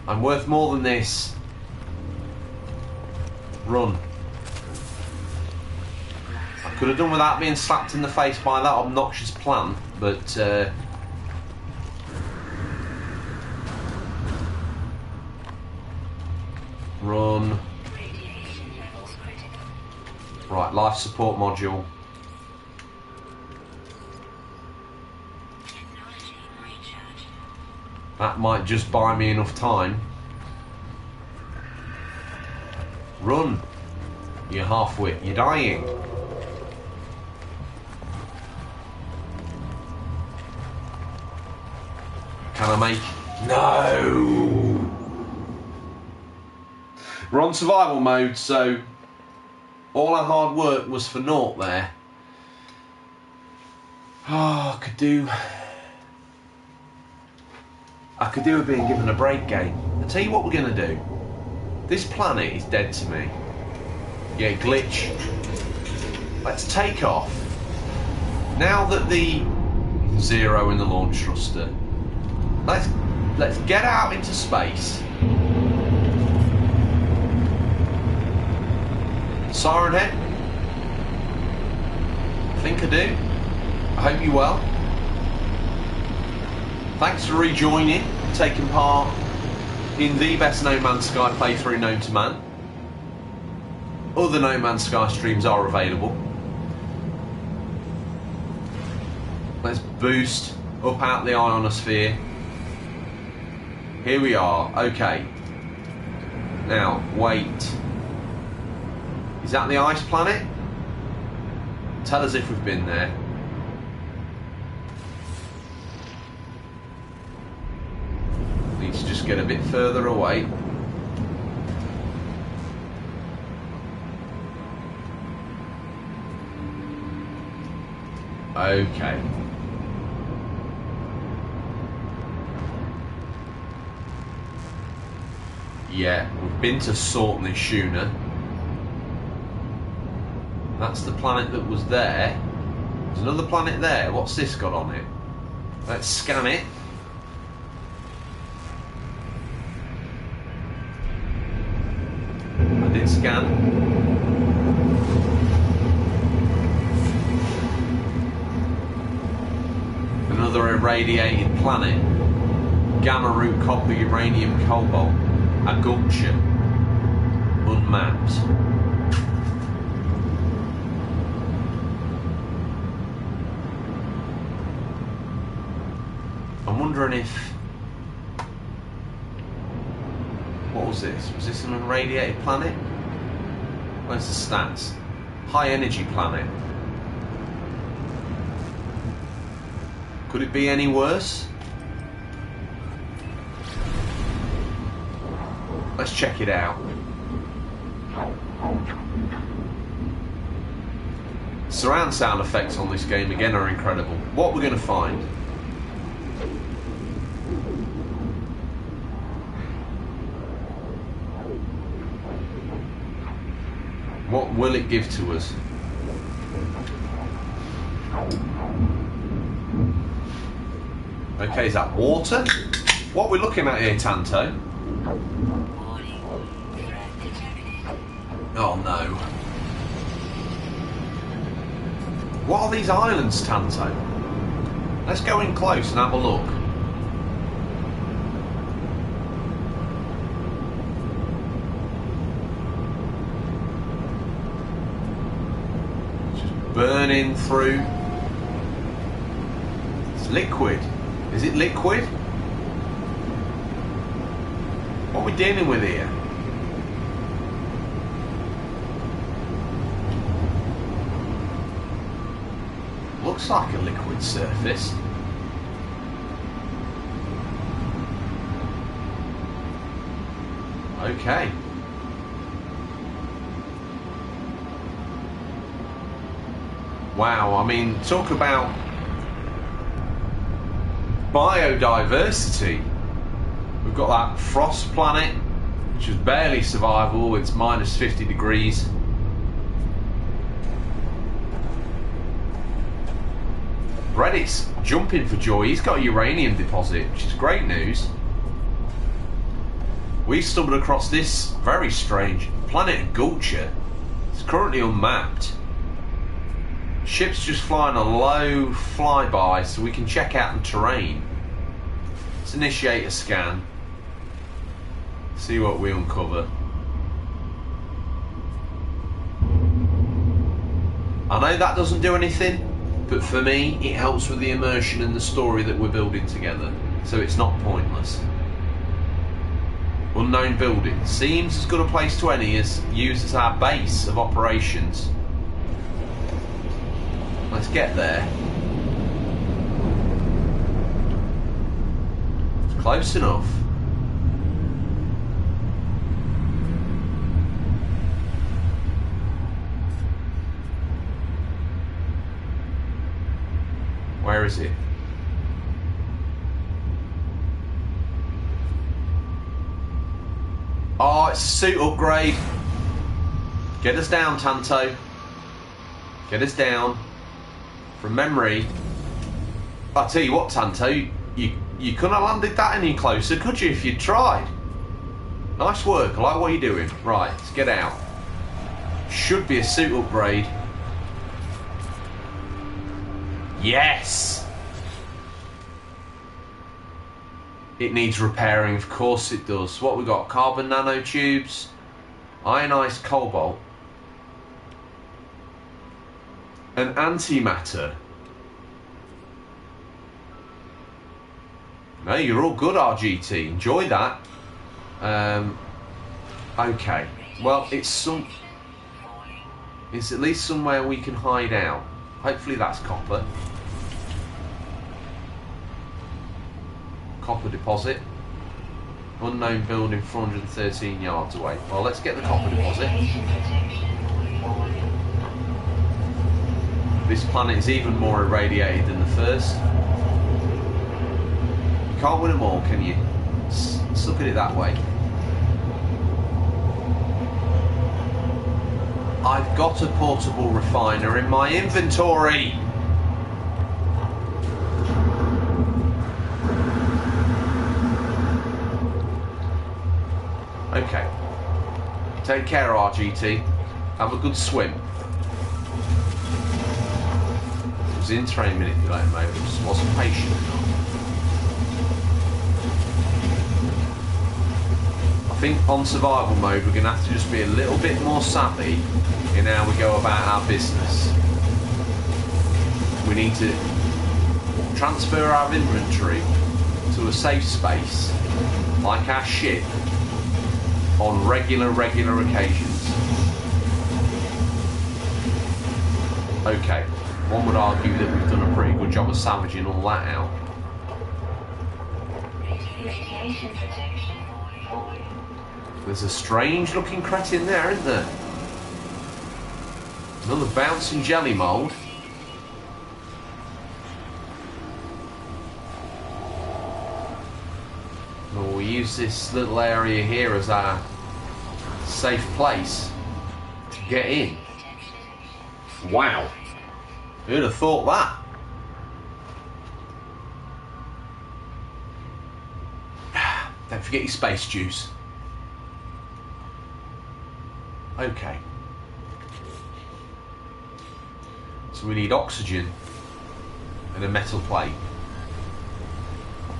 I'm worth more than this. Run. I could have done without being slapped in the face by that obnoxious plant, but run. Radiation levels critical. Right, life support module. Technology recharge. That might just buy me enough time. Run. You're half-wit. You're dying. Can I make... No! We're on survival mode, so all our hard work was for naught there. Oh, I could do with being given a break game. I'll tell you what we're going to do. This planet is dead to me. Yeah, glitch. Let's take off. Now that the zero in the launch thruster, let's get out into space. Siren Head? I think I do. I hope you're well. Thanks for rejoining, taking part in the best No Man's Sky playthrough known to man. Other No Man's Sky streams are available. Let's boost up out the ionosphere. Here we are. Okay. Now, wait. Is that the ice planet? Tell us if we've been there. Need to just get a bit further away. Okay. Yeah, we've been to Sortnishuna. That's the planet that was there. There's another planet there. What's this got on it? Let's scan it. I did scan. Another irradiated planet. Gamma root, copper, uranium, cobalt, agultia. Unmapped. I'm wondering if... What was this? Was this an irradiated planet? Where's the stats? High energy planet. Could it be any worse? Let's check it out. Surround sound effects on this game again are incredible. What we're going to find. What will it give to us? Okay, is that water? What we're looking at here, Tanto? Oh no. What are these islands, Tanto? Let's go in close and have a look. Just burning through. It's liquid. Is it liquid? What are we dealing with here? Looks like a liquid surface. Okay. Wow, I mean, talk about biodiversity. We've got that frost planet, which is barely survivable. It's minus 50 degrees. Reddit's jumping for joy. He's got a uranium deposit, which is great news. We stumbled across this very strange planet Gulcher. It's currently unmapped. Ship's just flying a low flyby so we can check out the terrain. Let's initiate a scan. See what we uncover. I know that doesn't do anything, but for me it helps with the immersion and the story that we're building together, so it's not pointless. Unknown building. Seems as good a place to any as used as our base of operations. Let's get there. It's close enough. Where is it? Oh, it's a suit upgrade. Get us down, Tanto. Get us down. From memory, I'll tell you what, Tanto, you couldn't have landed that any closer, could you, if you'd tried? Nice work, I like what you're doing. Right, let's get out. Should be a suit upgrade. Yes! It needs repairing, of course it does. What we got? Carbon nanotubes, ionized cobalt, an antimatter. No, you're all good, RGT. Enjoy that. Okay. Well, it's at least somewhere we can hide out. Hopefully that's copper. Copper deposit. Unknown building 413 yards away. Well, let's get the copper deposit. This planet is even more irradiated than the first. You can't win them all, can you? Let's look at it that way. I've got a portable refiner in my inventory. Okay. Take care, RGT. Have a good swim. It was in terrain manipulator mode, it just wasn't patient enough. I think on survival mode we're going to have to just be a little bit more savvy in how we go about our business. We need to transfer our inventory to a safe space, like our ship, on regular occasions. Okay, one would argue that we've done a pretty good job of salvaging all that out. There's a strange looking cretin there, isn't there? Another bouncing jelly mould. Well, we use this little area here as our safe place to get in. Wow. Who'd have thought that? Don't forget your space juice. Okay. So we need oxygen and a metal plate.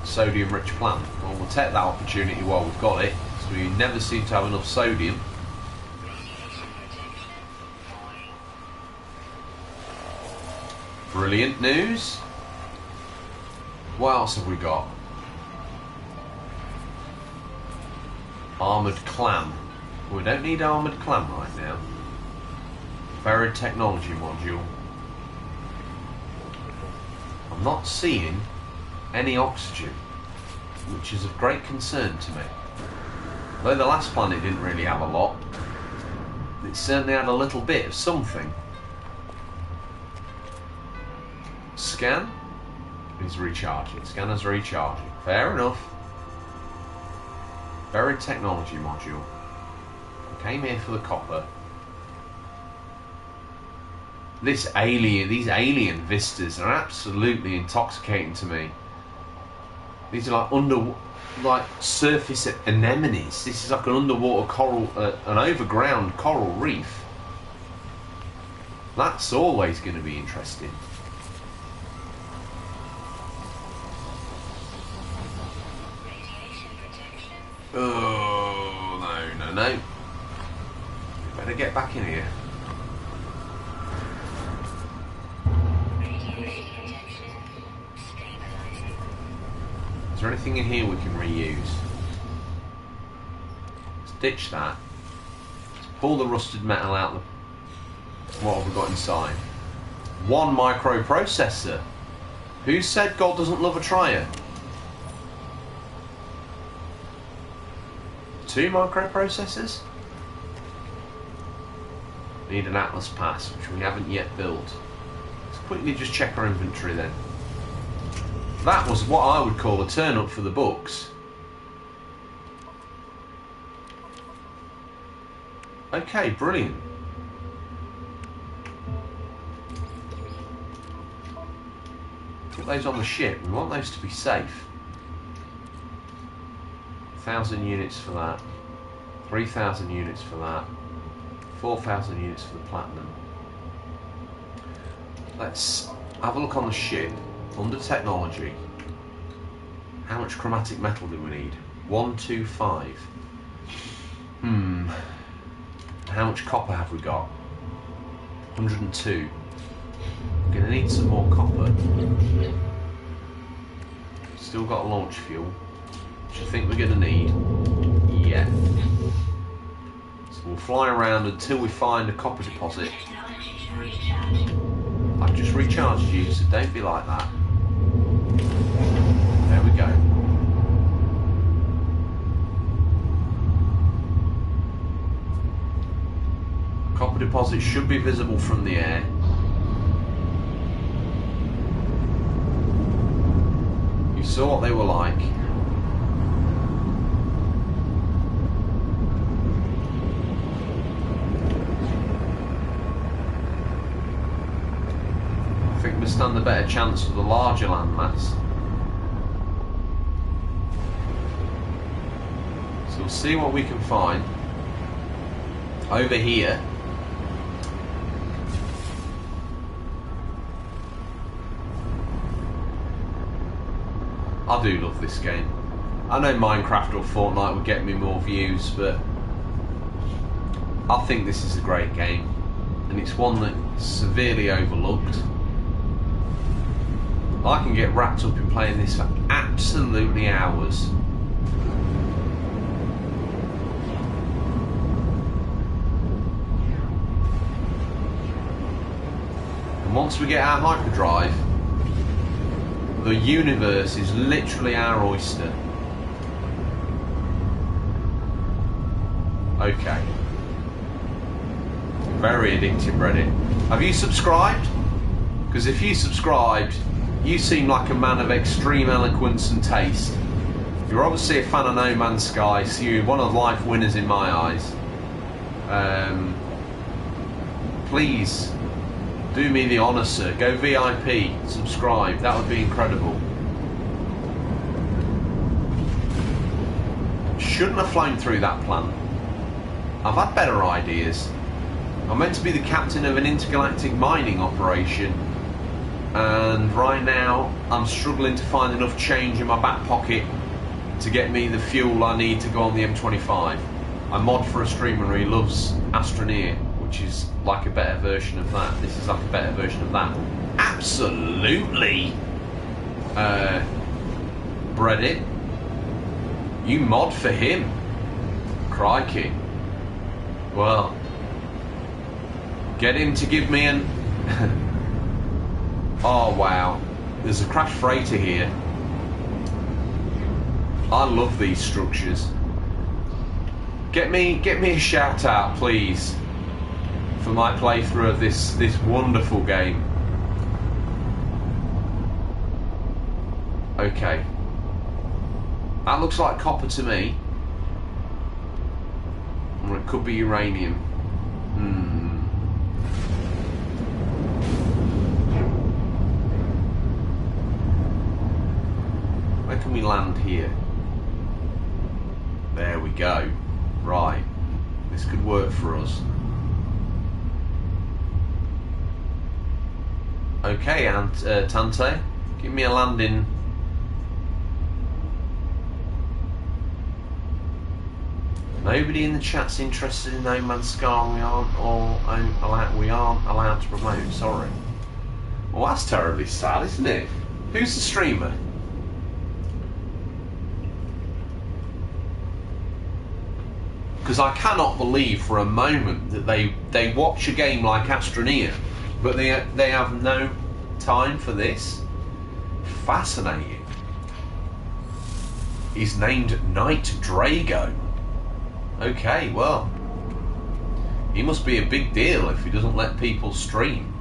Sodium rich plant. Well, we'll take that opportunity while we've got it, because we never seem to have enough sodium. Brilliant news. What else have we got? Armoured clam. We don't need armoured clam right now. Buried technology module. I'm not seeing any oxygen, which is of great concern to me. Though the last planet didn't really have a lot, it certainly had a little bit of something. Scan is recharging. Scanner's recharging. Fair enough. Buried technology module. I came here for the copper. these alien vistas are absolutely intoxicating to me. These are like surface anemones. This is like an underwater coral, an overground coral reef. That's always going to be interesting. Radiation protection. Oh, no. We better get back in here. Radiation protection. Stabilizing. Is there anything in here we can reuse? Let's ditch that. Let's pull the rusted metal out. What have we got inside? One microprocessor. Who said God doesn't love a trier? 2 microprocessors? Need an Atlas pass, which we haven't yet built. Let's quickly just check our inventory then. That was what I would call a turn up for the books. Okay, brilliant. Put those on the ship. We want those to be safe. 1,000 units for that. 3,000 units for that. 4,000 units for the platinum. Let's have a look on the ship. Under technology. How much chromatic metal do we need? 125. How much copper have we got? 102. We're going to need some more copper. Still got launch fuel, which I think we're going to need. Yeah. So we'll fly around until we find a copper deposit. Technology recharge. I've just recharged you, so don't be like that. There we go. Copper deposit should be visible from the air. You saw what they were like. I think we stand a better chance with a larger landmass. So we'll see what we can find over here. I do love this game. I know Minecraft or Fortnite would get me more views, but I think this is a great game, and it's one that's severely overlooked. I can get wrapped up in playing this for absolutely hours. And once we get our hyperdrive, the universe is literally our oyster. Okay. Very addictive, Reddit. Have you subscribed? Because if you subscribed, you seem like a man of extreme eloquence and taste. You're obviously a fan of No Man's Sky, so you're one of life winners in my eyes. Please do me the honour, sir. Go VIP, subscribe. That would be incredible. Shouldn't have flown through that plan. I've had better ideas. I'm meant to be the captain of an intergalactic mining operation, and right now I'm struggling to find enough change in my back pocket to get me the fuel I need to go on the M25. I mod for a streamer who loves Astroneer, which is like a better version of that. This is like a better version of that. Absolutely. Reddit, you mod for him. Crikey. Well, get him to give me an... Oh wow, there's a crash freighter here. I love these structures. Get me a shout out, please, for my playthrough of this wonderful game. Okay, that looks like copper to me, or it could be uranium. we land here? There we go. Right. This could work for us. Okay, and Tante, give me a landing. Nobody in the chat's interested in No Man's Sky. We aren't allowed to promote. Sorry. Well, that's terribly sad, isn't it? Who's the streamer? Because I cannot believe for a moment that they watch a game like Astroneer, but they have no time for this. Fascinating. He's named Knight Drago. Okay, well, he must be a big deal if he doesn't let people stream.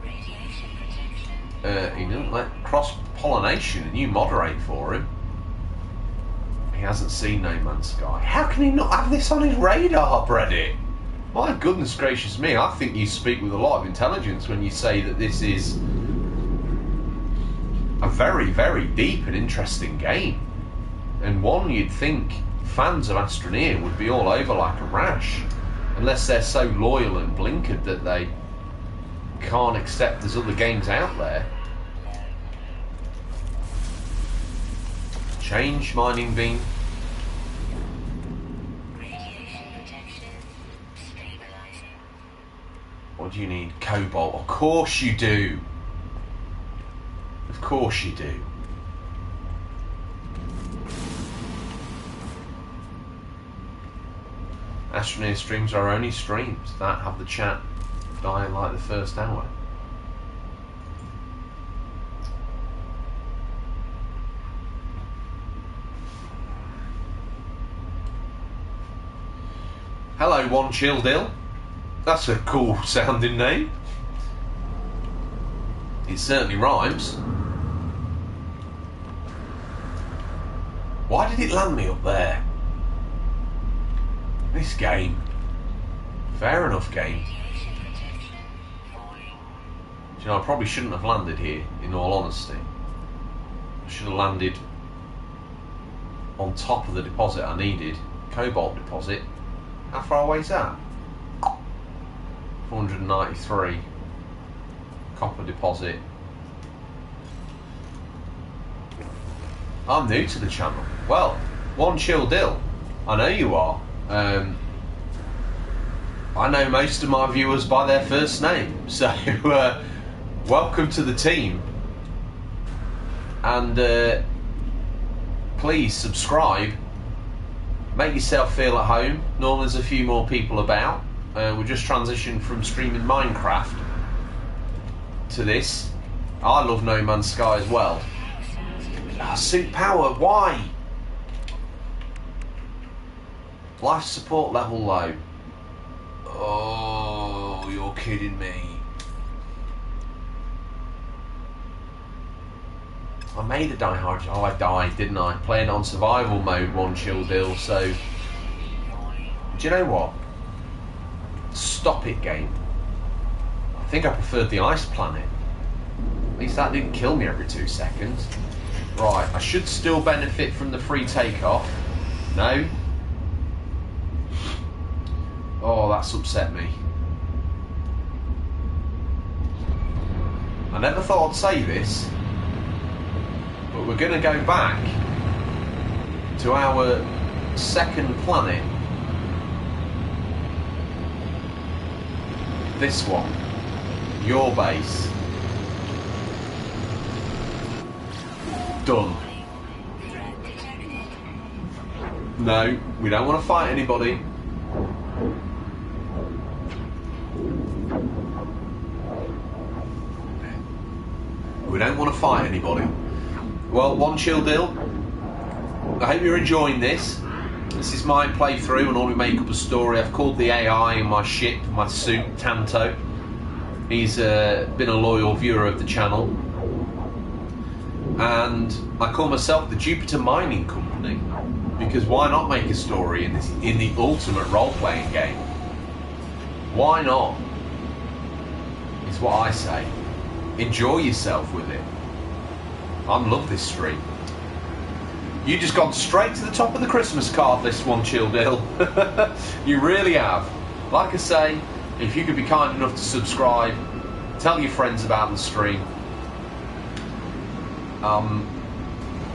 Radiation protection. He doesn't let cross-pollination, and you moderate for him. He hasn't seen No Man's Sky. How can he not have this on his radar, Reddit? My goodness gracious me, I think you speak with a lot of intelligence when you say that this is a very, very deep and interesting game. And one you'd think fans of Astroneer would be all over like a rash, unless they're so loyal and blinkered that they can't accept there's other games out there. Change mining beam. Radiation protection. Stabilizing. What do you need? Cobalt. Of course you do. Of course you do. Astroneer streams are only streams that have the chat dying like the first hour. Hello, One Chill Dill. That's a cool sounding name. It certainly rhymes. Why did it land me up there? This game. Fair enough, game. Radiation protection. Falling. Do you know, I probably shouldn't have landed here, in all honesty. I should have landed on top of the deposit I needed. Cobalt deposit. How far away is that? 493. Copper deposit. I'm new to the channel. Well, One Chill Dill, I know you are. I know most of my viewers by their first name, so welcome to the team. And please subscribe. Make yourself feel at home. Normally there's a few more people about. We just transitioned from streaming Minecraft to this. I love No Man's Sky as well. Suit power, why? Life support level low. Oh, you're kidding me. I made a Die Hard. Oh, I died, didn't I? Playing on survival mode, One Chill Deal. So, do you know what? Stop it, game. I think I preferred the Ice Planet. At least that didn't kill me every 2 seconds. Right, I should still benefit from the free takeoff. No. Oh, that's upset me. I never thought I'd say this, but we're going to go back to our second planet. This one. Your base. Done. Threat detected. No, we don't want to fight anybody. We don't want to fight anybody. Well, One Chill Dill, I hope you're enjoying this. This is my playthrough and all we make up a story. I've called the AI in my ship, my suit, Tanto. He's been a loyal viewer of the channel. And I call myself the Jupiter Mining Company, because why not make a story in the ultimate role-playing game? Why not? Is what I say. Enjoy yourself with it. I love this stream. You just gone straight to the top of the Christmas card list, One Chill Dill. You really have. Like I say, if you could be kind enough to subscribe, tell your friends about the stream.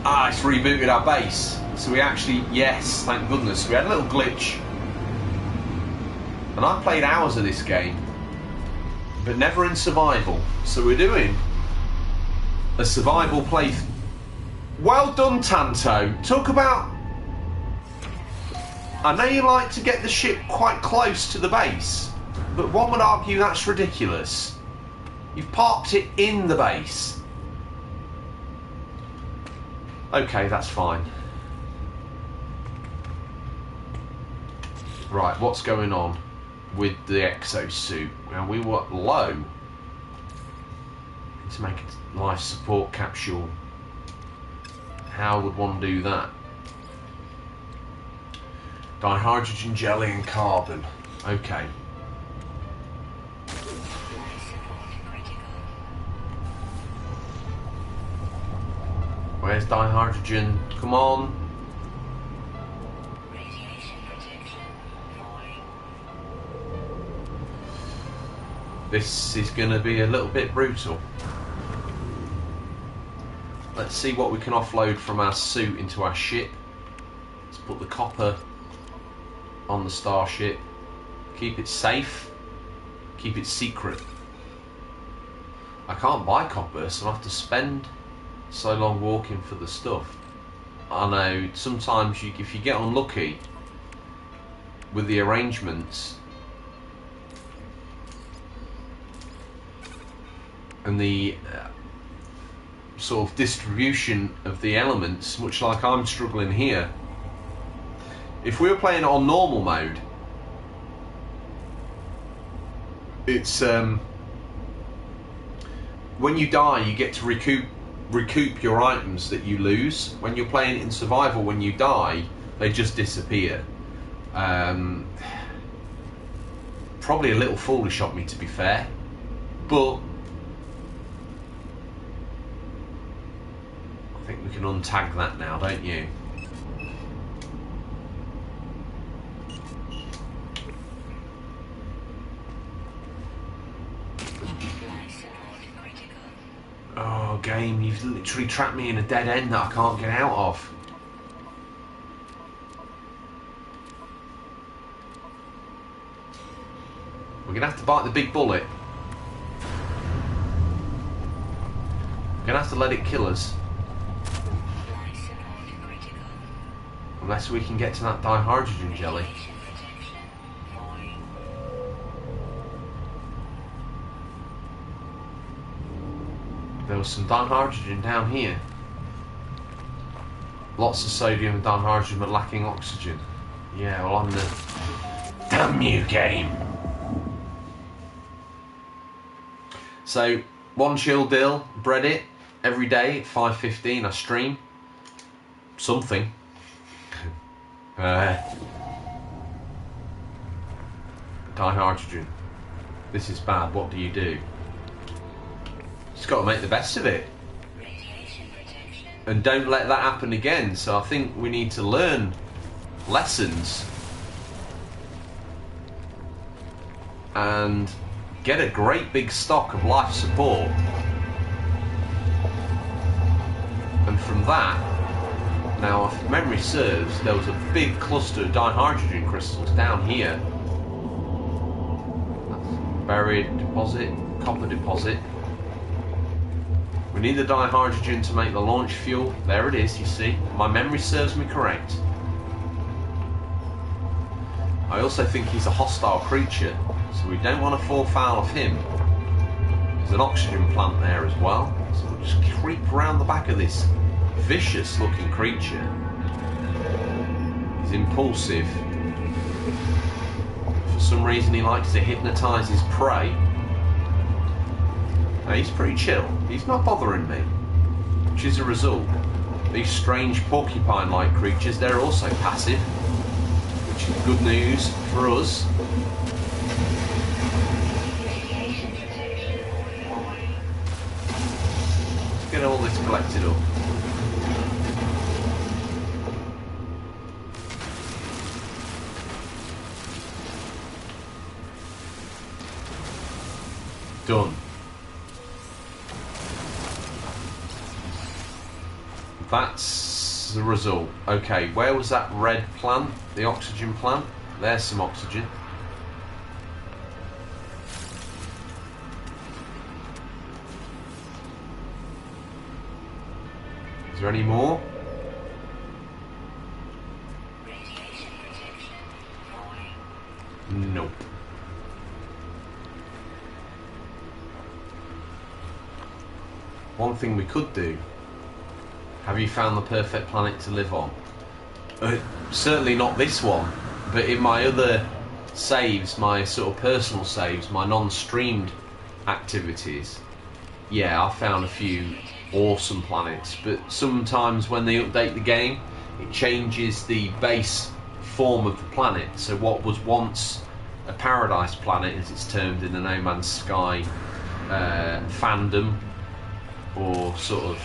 It's rebooted our base. So we actually, yes, thank goodness. We had a little glitch. And I played hours of this game, but never in survival. So we're doing a survival playthrough. Well done, Tanto. Talk about... I know you like to get the ship quite close to the base, but one would argue that's ridiculous. You've parked it in the base. Okay, that's fine. Right, what's going on with the exosuit? Now, we were low. To make a life support capsule. How would one do that? Dihydrogen jelly and carbon. Okay. Where's dihydrogen? Come on. Radiation protection falling. This is going to be a little bit brutal. Let's see what we can offload from our suit into our ship. Let's put the copper on the starship. Keep it safe. Keep it secret. I can't buy copper, so I have to spend so long walking for the stuff. I know sometimes if you get unlucky with the arrangements and the sort of distribution of the elements, much like I'm struggling here. If we were playing on normal mode, it's when you die you get to recoup your items that you lose. When you're playing in survival, when you die they just disappear. Probably a little foolish of me, to be fair, but I think we can untag that now, don't you? Oh, game, you've literally trapped me in a dead end that I can't get out of. We're gonna have to bite the big bullet. We're gonna have to let it kill us. Unless we can get to that dihydrogen jelly. There was some dihydrogen down here. Lots of sodium and dihydrogen but lacking oxygen. Yeah, well I'm the... Damn you, game! So, One Chill Dill, bread it, every day at 5:15 I stream. Something. Dihydrogen. This is bad, what do you do? Just got to make the best of it. And don't let that happen again. So I think we need to learn lessons and get a great big stock of life support. And from that, now if memory serves, there was a big cluster of dihydrogen crystals down here. That's buried deposit, copper deposit. We need the dihydrogen to make the launch fuel. There it is, you see. My memory serves me correct. I also think he's a hostile creature, so we don't want to fall foul of him. There's an oxygen plant there as well, so we'll just creep around the back of this vicious looking creature. He's impulsive. For some reason he likes to hypnotise his prey. Now, he's pretty chill. He's not bothering me. Which is a result. These strange porcupine-like creatures, they're also passive. Which is good news for us. Let's get all this collected up. Done. That's the result. Okay, where was that red plant? The oxygen plant? There's some oxygen. Is there any more? Radiation protection 5. Nope. One thing we could do. Have you found the perfect planet to live on? Certainly not this one, but in my other saves, my sort of personal saves, my non-streamed activities, yeah, I found a few awesome planets, but sometimes when they update the game, it changes the base form of the planet. So what was once a paradise planet, as it's termed in the No Man's Sky fandom, or sort of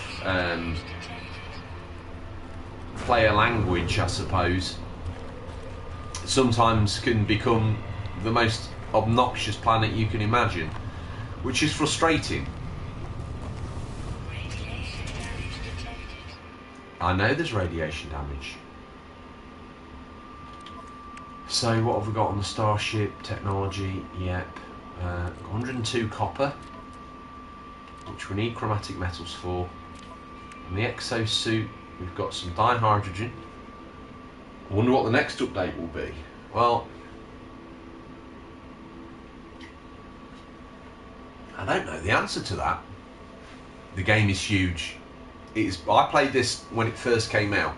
player language, I suppose, sometimes can become the most obnoxious planet you can imagine, which is frustrating. Radiation damage detected. I know there's radiation damage. So what have we got on the starship? Technology, yep. 102 copper, which we need chromatic metals for. And the exosuit, we've got some dihydrogen. I wonder what the next update will be. Well, I don't know the answer to that. The game is huge. I played this when it first came out,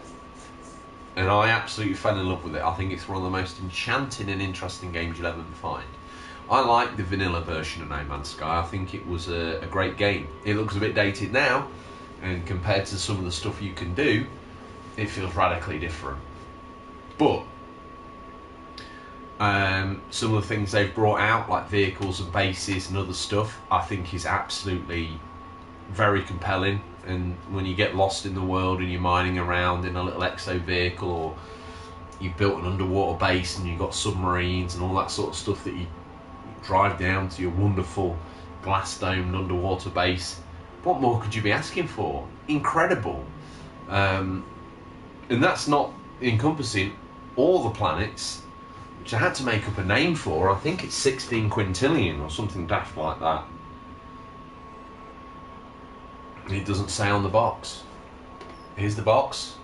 and I absolutely fell in love with it. I think it's one of the most enchanting and interesting games you'll ever find. I like the vanilla version of No Man's Sky. I think it was a great game. It looks a bit dated now, and compared to some of the stuff you can do, it feels radically different. But some of the things they've brought out, like vehicles and bases and other stuff, I think is absolutely very compelling. And when you get lost in the world and you're mining around in a little exo vehicle, or you've built an underwater base and you've got submarines and all that sort of stuff that you drive down to your wonderful glass domed underwater base, what more could you be asking for? Incredible. And that's not encompassing all the planets, which I had to make up a name for. I think it's 16 quintillion or something daft like that. It doesn't say on the box. Here's the box.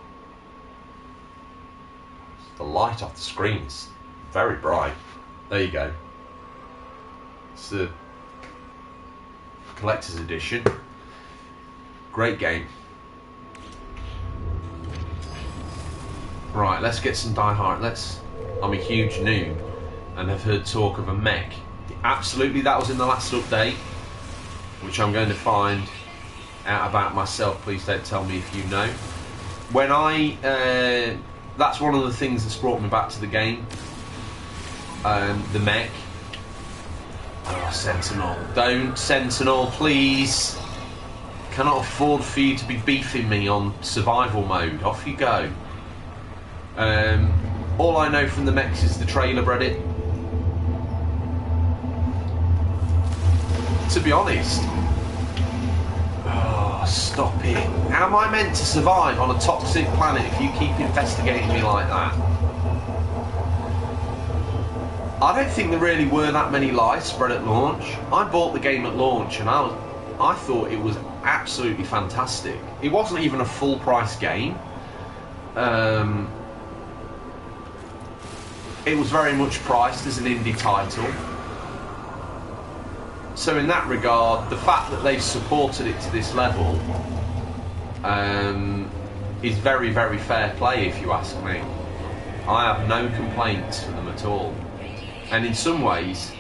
The light off the screen is very bright. There you go. It's the collector's edition. Great game. Right, let's get some dihydrogen. I'm a huge noob and have heard talk of a mech. Absolutely, that was in the last update, which I'm going to find out about myself. Please don't tell me if you know. When that's one of the things that's brought me back to the game. The mech. Oh, Sentinel. Don't, Sentinel, please. Cannot afford for you to be beefing me on survival mode. Off you go. All I know from the mechs is the trailer Reddit. To be honest. Oh, stop it. How am I meant to survive on a toxic planet if you keep investigating me like that? I don't think there really were that many lies spread at launch. I bought the game at launch and I thought it was absolutely fantastic. It wasn't even a full price game. It was very much priced as an indie title. So in that regard, the fact that they've supported it to this level is very, very fair play, if you ask me. I have no complaints for them at all. And in some ways,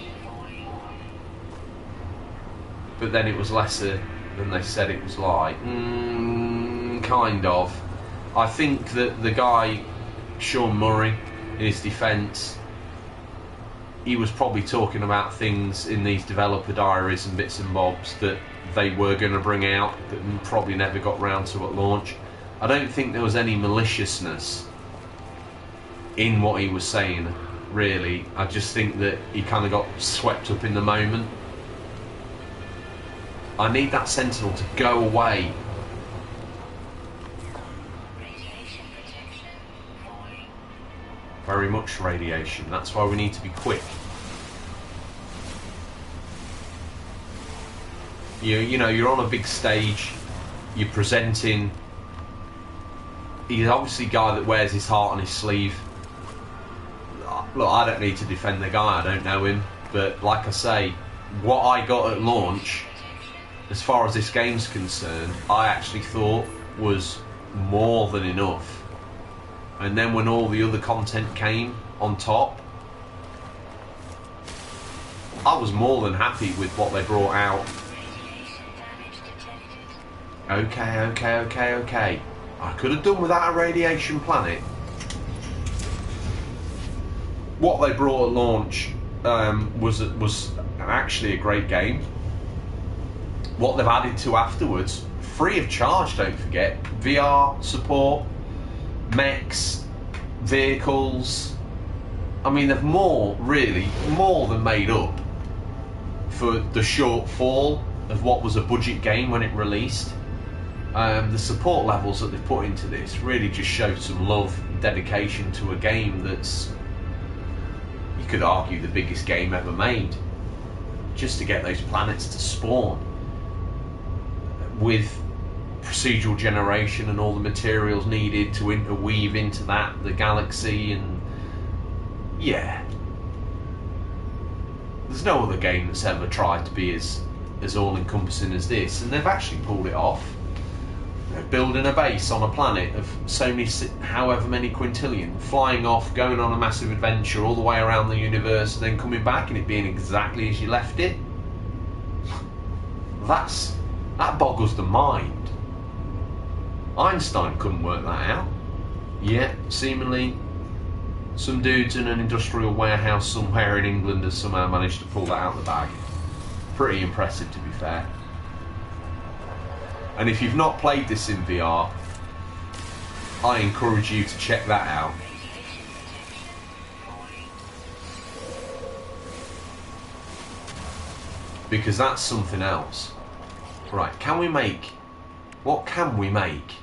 but then it was lesser than they said it was like. Kind of. I think that the guy, Sean Murray, in his defence, he was probably talking about things in these developer diaries and bits and bobs that they were going to bring out that probably never got round to at launch. I don't think there was any maliciousness in what he was saying, really. I just think that he kind of got swept up in the moment. I need that sentinel to go away. Radiation protection falling. Very much radiation. That's why we need to be quick. You know, you're on a big stage. You're presenting. He's obviously a guy that wears his heart on his sleeve. Look, I don't need to defend the guy. I don't know him. But like I say, what I got at launch, as far as this game's concerned, I actually thought was more than enough. And then when all the other content came on top, I was more than happy with what they brought out. Radiation damage detected. Okay. I could have done without a radiation planet. What they brought at launch was actually a great game. What they've added to afterwards, free of charge, don't forget, VR support, mechs, vehicles. I mean, they've more than made up for the shortfall of what was a budget game when it released. The support levels that they've put into this really just show some love and dedication to a game that's, you could argue, the biggest game ever made. Just to get those planets to spawn with procedural generation and all the materials needed to interweave into that, the galaxy, and yeah. There's no other game that's ever tried to be as all-encompassing as this, and they've actually pulled it off. Building a base on a planet of so many, however many quintillion, flying off, going on a massive adventure all the way around the universe, and then coming back and it being exactly as you left it. That boggles the mind. Einstein couldn't work that out. Yet, seemingly, some dudes in an industrial warehouse somewhere in England has somehow managed to pull that out of the bag. Pretty impressive, to be fair. And if you've not played this in VR, I encourage you to check that out. Because that's something else. Right, what can we make?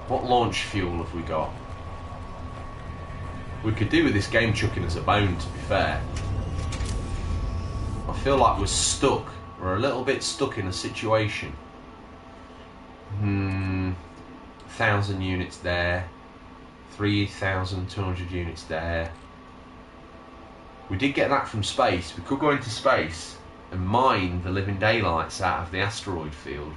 What launch fuel have we got? We could do with this game chucking us a bone, to be fair. I feel like we're a little bit stuck in a situation. 1,000 units there, 3,200 units there. We did get that from space. We could go into space and mine the living daylights out of the asteroid field.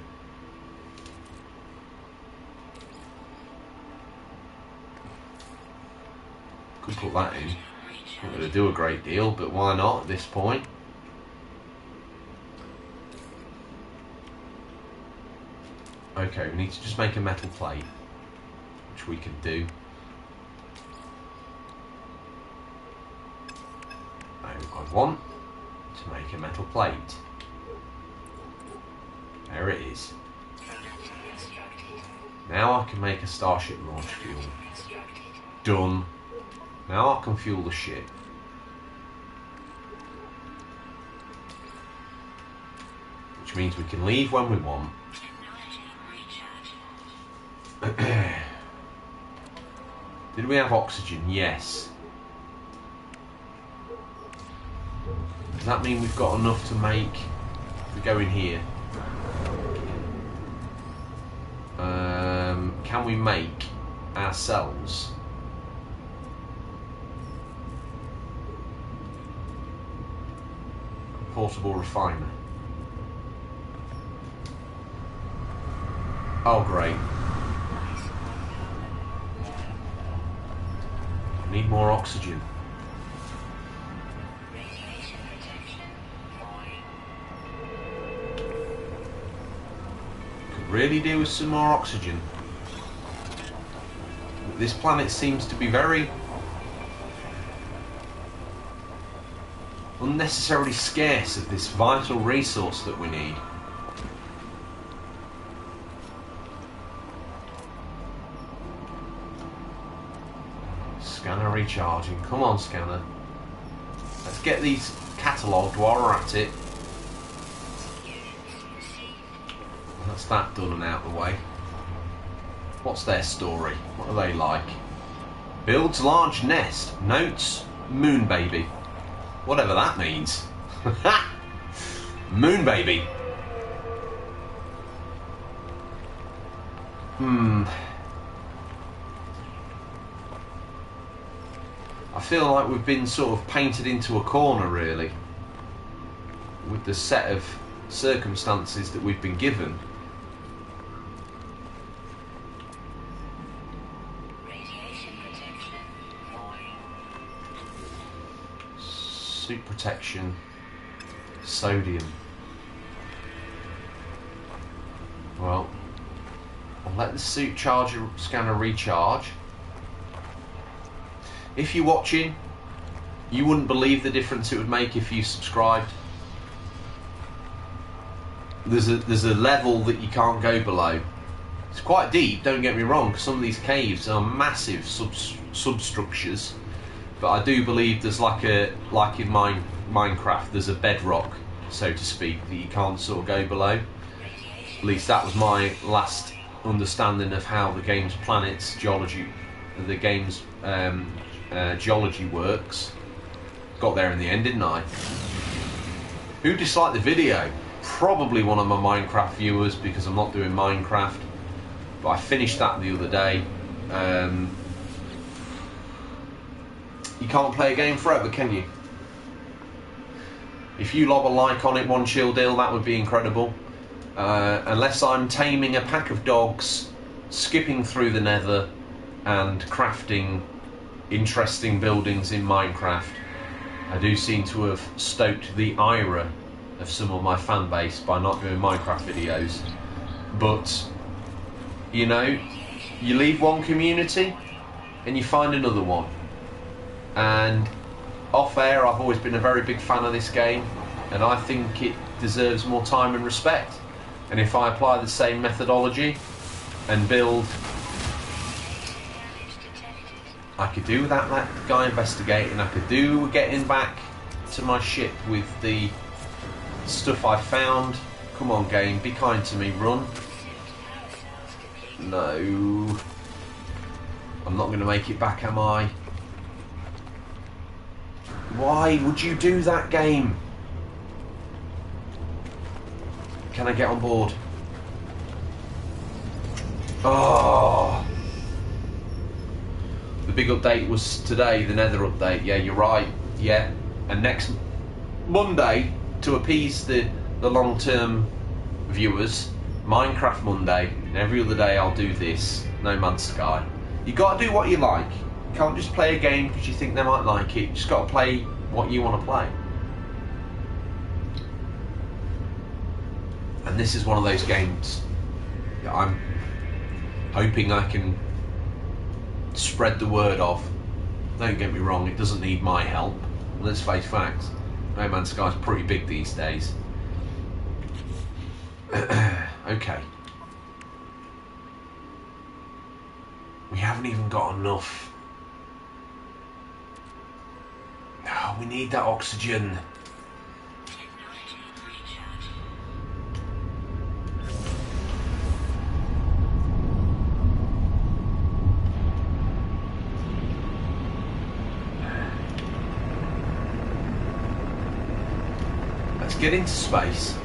Could put that in. Not going to do a great deal, but why not at this point? Okay, we need to just make a metal plate, which we can do. I want to make a metal plate. There it is. Now I can make a starship launch fuel. Done. Now I can fuel the ship. Which means we can leave when we want. Did we have oxygen? Yes. Does that mean we've got enough to make... If we go in here... can we make ourselves a portable refiner? Oh great. I need more oxygen. Could really do with some more oxygen. This planet seems to be very unnecessarily scarce of this vital resource that we need. Scanner recharging. Come on, scanner. Let's to get these catalogued while we're at it. That's that done and out of the way. What's their story? What are they like? Builds large nest. Notes moon baby. Whatever that means. Moon baby. I feel like we've been sort of painted into a corner, really, with the set of circumstances that we've been given. Radiation protection falling. Suit protection, sodium. Well, I'll let the suit charger scanner recharge. If you're watching, you wouldn't believe the difference it would make if you subscribed. There's a level that you can't go below. It's quite deep, don't get me wrong, because some of these caves are massive substructures. But I do believe there's like in Minecraft, there's a bedrock, so to speak, that you can't sort of go below. At least that was my last understanding of how the game's planets geology, the game's geology works. Got there in the end, didn't I? Who disliked the video? Probably one of my Minecraft viewers, because I'm not doing Minecraft. But I finished that the other day. You can't play a game forever, can you? If you lob a like on it, one chill deal, that would be incredible. Unless I'm taming a pack of dogs, skipping through the nether, and crafting interesting buildings in Minecraft, I do seem to have stoked the ire of some of my fan base by not doing Minecraft videos. But, you know, you leave one community and you find another one. And off air, I've always been a very big fan of this game, and I think it deserves more time and respect. And if I apply the same methodology and build, I could do without that guy investigating. I could do with getting back to my ship with the stuff I found. Come on, game, be kind to me, run. No. I'm not going to make it back, am I? Why would you do that, game? Can I get on board? Oh. The big update was today, the Nether update. Yeah, you're right. Yeah. And next Monday, to appease the long-term viewers, Minecraft Monday. And every other day I'll do this. No Man's Sky. You got to do what you like. You can't just play a game because you think they might like it. You just got to play what you want to play. And this is one of those games that I'm hoping I can spread the word of. Don't get me wrong, it doesn't need my help. Let's face facts. No Man's Sky is pretty big these days. Okay. We haven't even got enough. No, we need that oxygen. Let's get into space.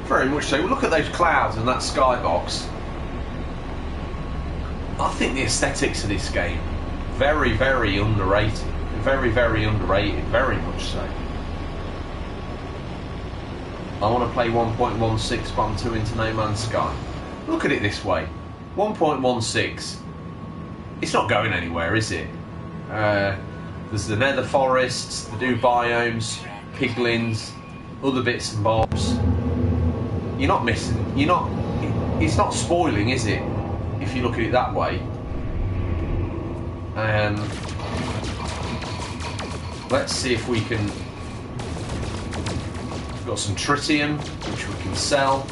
Very much so. Look at those clouds and that skybox. I think the aesthetics of this game, very, very underrated. Very, very underrated. Very much so. I want to play 1.16, but I'm too into No Man's Sky. Look at it this way. 1.16. It's not going anywhere, is it? There's the nether forests, the new biomes, piglins, other bits and bobs. You're not missing. It's not spoiling, is it? If you look at it that way. Let's see if we can. We've got some tritium, which we can sell.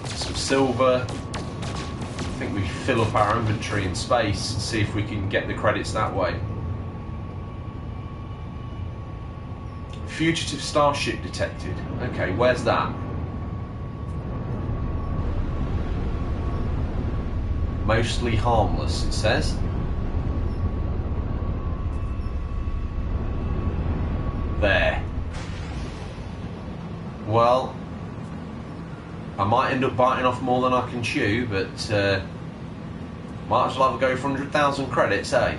Some silver. I think we fill up our inventory in space and see if we can get the credits that way. Fugitive starship detected. Okay, where's that? Mostly harmless, it says. There. Well, I might end up biting off more than I can chew, but might as well have a go for 100,000 credits, eh?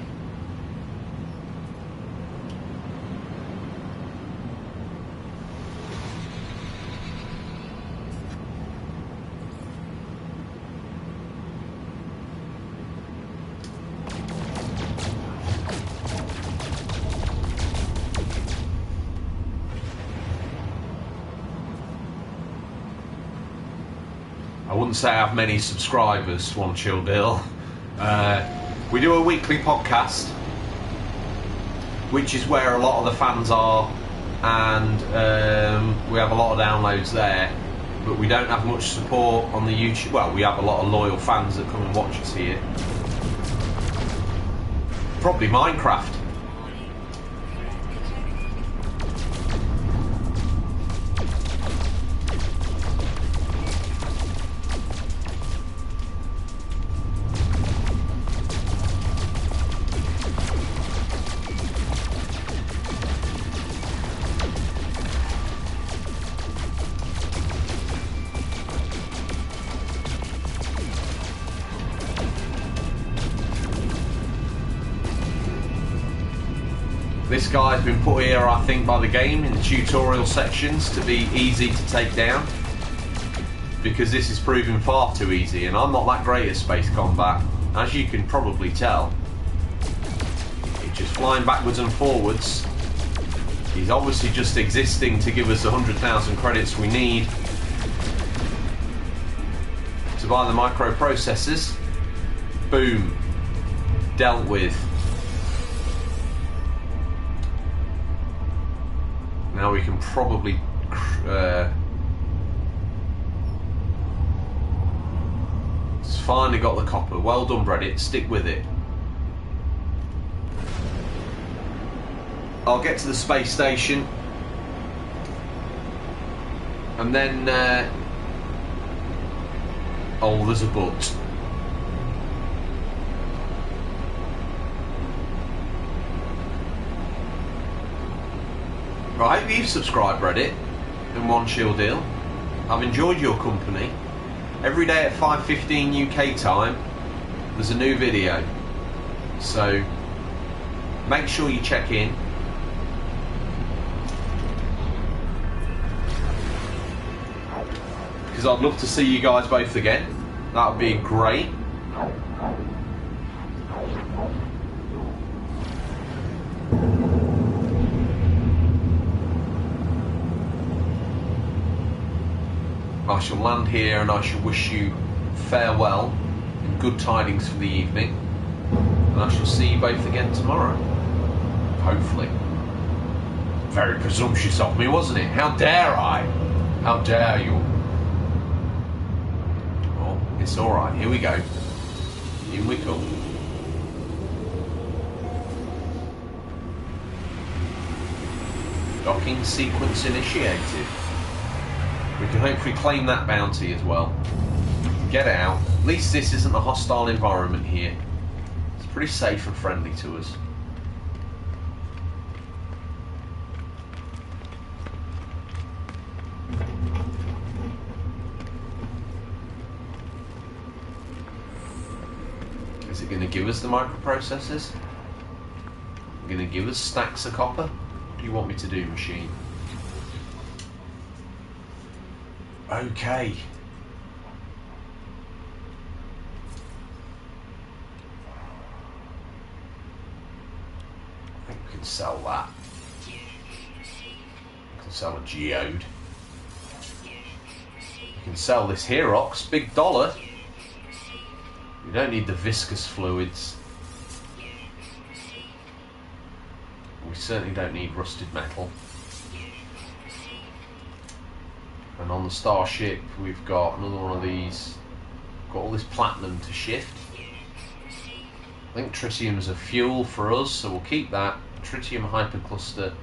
I wouldn't say I have many subscribers, One Chill Deal. We do a weekly podcast, which is where a lot of the fans are, and we have a lot of downloads there, but we don't have much support on the YouTube. Well, we have a lot of loyal fans that come and watch us here. Probably Minecraft. This guy's been put here, I think, by the game in the tutorial sections to be easy to take down, because this is proving far too easy, and I'm not that great at space combat, as you can probably tell. It's just flying backwards and forwards. He's obviously just existing to give us the 100,000 credits we need to buy the microprocessors. Boom. Dealt with. Now we can probably it's finally got the copper. Well done, Reddit. Stick with it. I'll get to the space station, and then oh, there's a but. Right, I hope you've subscribed, Reddit, and One Chill Deal. I've enjoyed your company. Every day at 5:15 UK time, there's a new video. So, make sure you check in. Because I'd love to see you guys both again. That would be great. I shall land here, and I shall wish you farewell and good tidings for the evening, and I shall see you both again tomorrow, hopefully. Very presumptuous of me, wasn't it? How dare I? How dare you? Oh, it's alright, here we go. In we come. Docking sequence initiated. We can hopefully claim that bounty as well. Get out. At least this isn't a hostile environment here. It's pretty safe and friendly to us. Is it going to give us the microprocessors? Going to give us stacks of copper? What do you want me to do, machine? Okay. I think we can sell that. We can sell a geode. We can sell this Herox, big dollar. We don't need the viscous fluids. We certainly don't need rusted metal. And on the starship, we've got another one of these. Got all this platinum to shift. I think tritium's a fuel for us, so we'll keep that. Tritium hypercluster.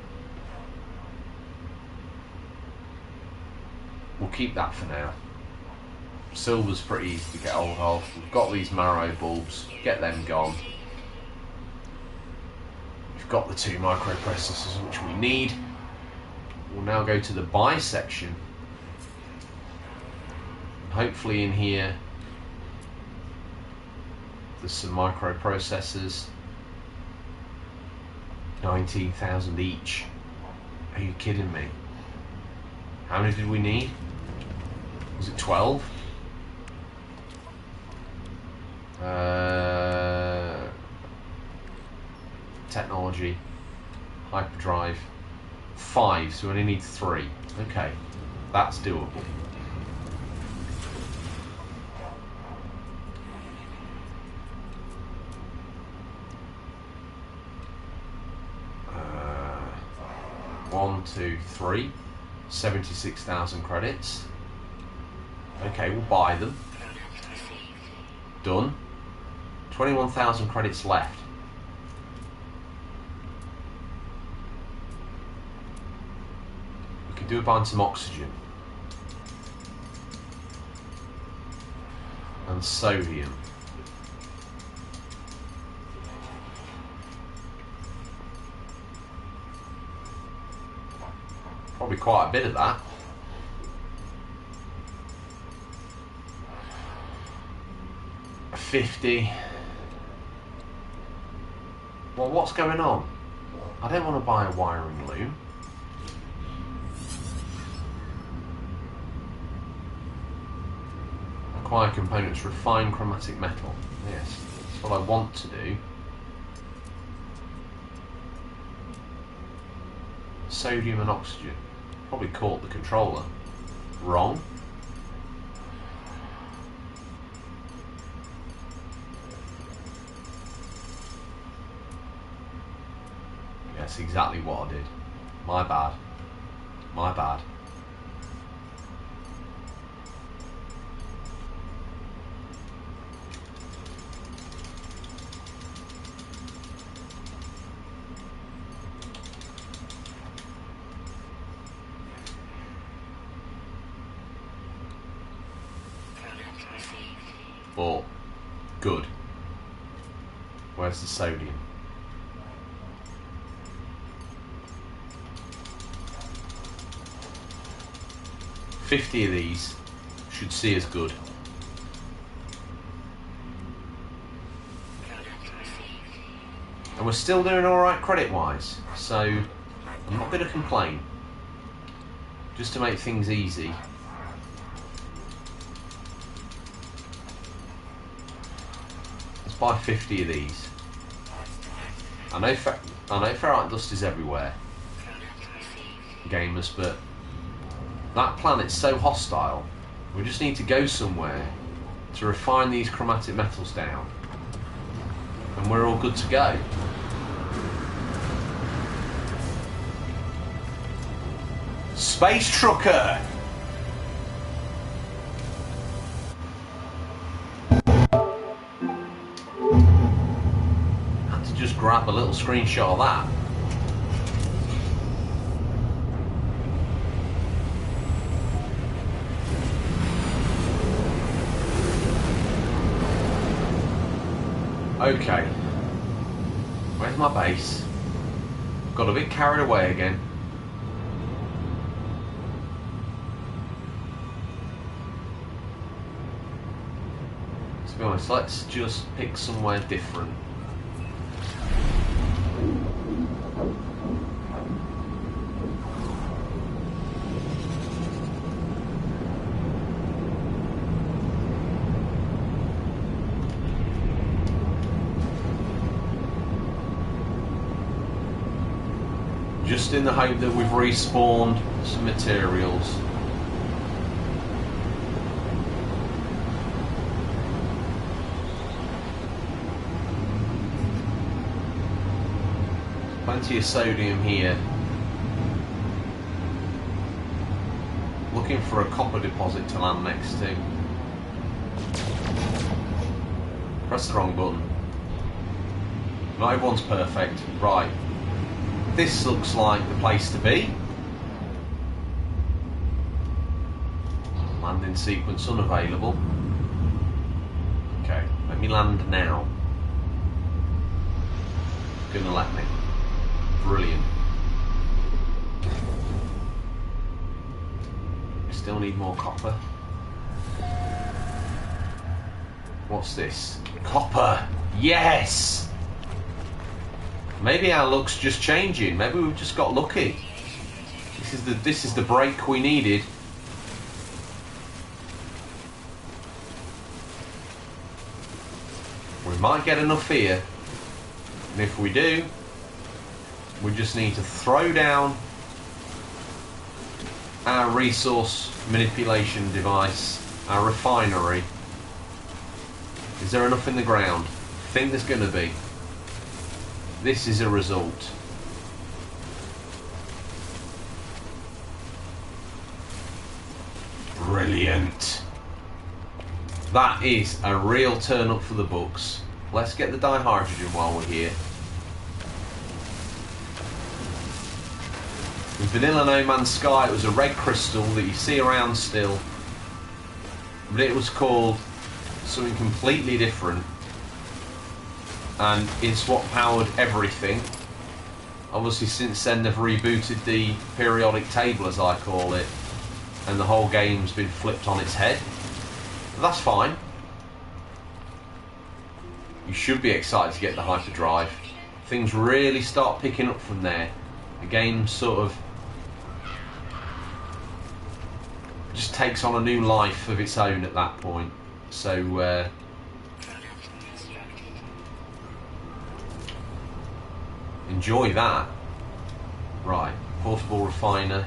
keep that for now. Silver's pretty easy to get hold of. We've got these marrow bulbs, get them gone. We've got the 2 microprocessors which we need. We'll now go to the buy section. Hopefully in here there's some microprocessors. 19,000 each. Are you kidding me? How many did we need? Was it 12? Technology, hyperdrive, 5, so we only need 3. Okay, that's doable. One, 2, 3, 76,000 credits. Okay, we'll buy them. Done. 21,000 credits left. We could do a buying some oxygen. And sodium. Probably quite a bit of that. $50. Well, what's going on? I don't want to buy a wiring loom. Acquire components, refine chromatic metal. Yes, that's what I want to do. Sodium and oxygen. Probably caught the controller. Wrong. That's exactly what I did. My bad. My bad. But good. Where's the sodium? $50 of these should see us good. And we're still doing alright credit-wise, so I'm not going to complain. Just to make things easy. Let's buy 50 of these. I know ferrite dust is everywhere, gamers, but that planet's so hostile, we just need to go somewhere to refine these chromatic metals down, and we're all good to go. Space Trucker! Had to just grab a little screenshot of that. Okay, where's my base? Got a bit carried away again. To be honest, let's just pick somewhere different. Just in the hope that we've respawned some materials. Plenty of sodium here. Looking for a copper deposit to land next to. Press the wrong button. Not everyone's perfect. Right. This looks like the place to be. landing sequence unavailable. Okay, let me land now. Gonna let me. Brilliant. Still need more copper. What's this? Copper! Yes! Maybe our luck's just changing. Maybe we've just got lucky. This is the break we needed. We might get enough here. And if we do, we just need to throw down our resource manipulation device, our refinery. Is there enough in the ground? I think there's going to be. This is a result. Brilliant. That is a real turn up for the books. Let's get the dihydrogen while we're here. In Vanilla No Man's Sky, it was a red crystal that you see around still, but it was called something completely different, and it's what powered everything. Obviously since then they've rebooted the periodic table, as I call it, and the whole game's been flipped on its head. But that's fine. You should be excited to get the Hyperdrive. Things really start picking up from there. The game sort of just takes on a new life of its own at that point. So enjoy that. Right, portable refiner.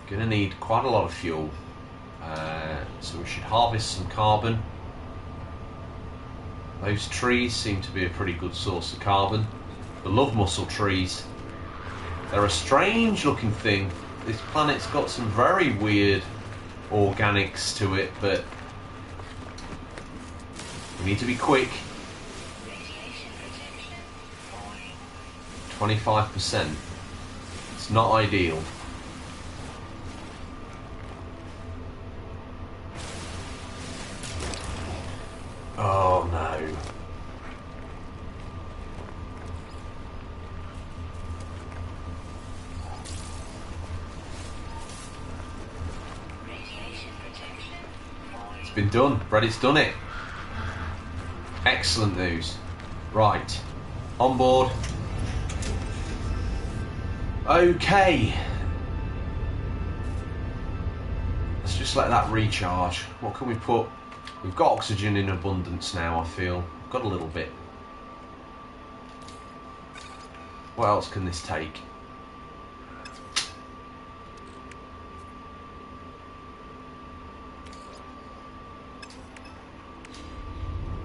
Gonna need quite a lot of fuel, so we should harvest some carbon. Those trees seem to be a pretty good source of carbon. The love mussel trees. They're a strange looking thing. This planet's got some very weird organics to it, but we need to be quick. 25%. It's not ideal. Oh no. It's been done. Reddit's done it. Excellent news. Right. On board. Okay. Let's just let that recharge. What can we put? We've got oxygen in abundance now, I feel. We've got a little bit. What else can this take?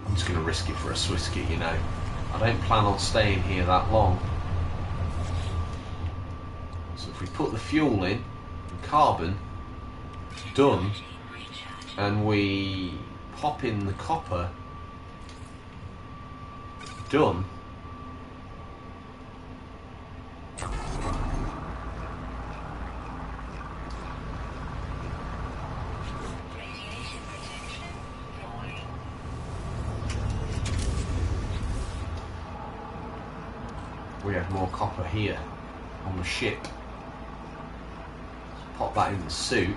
I'm just going to risk it for a Swisky, you know. I don't plan on staying here that long. So if we put the fuel in, and carbon, done, and we pop in the copper, done. We have more copper here on the ship. Let's pop that in the suit.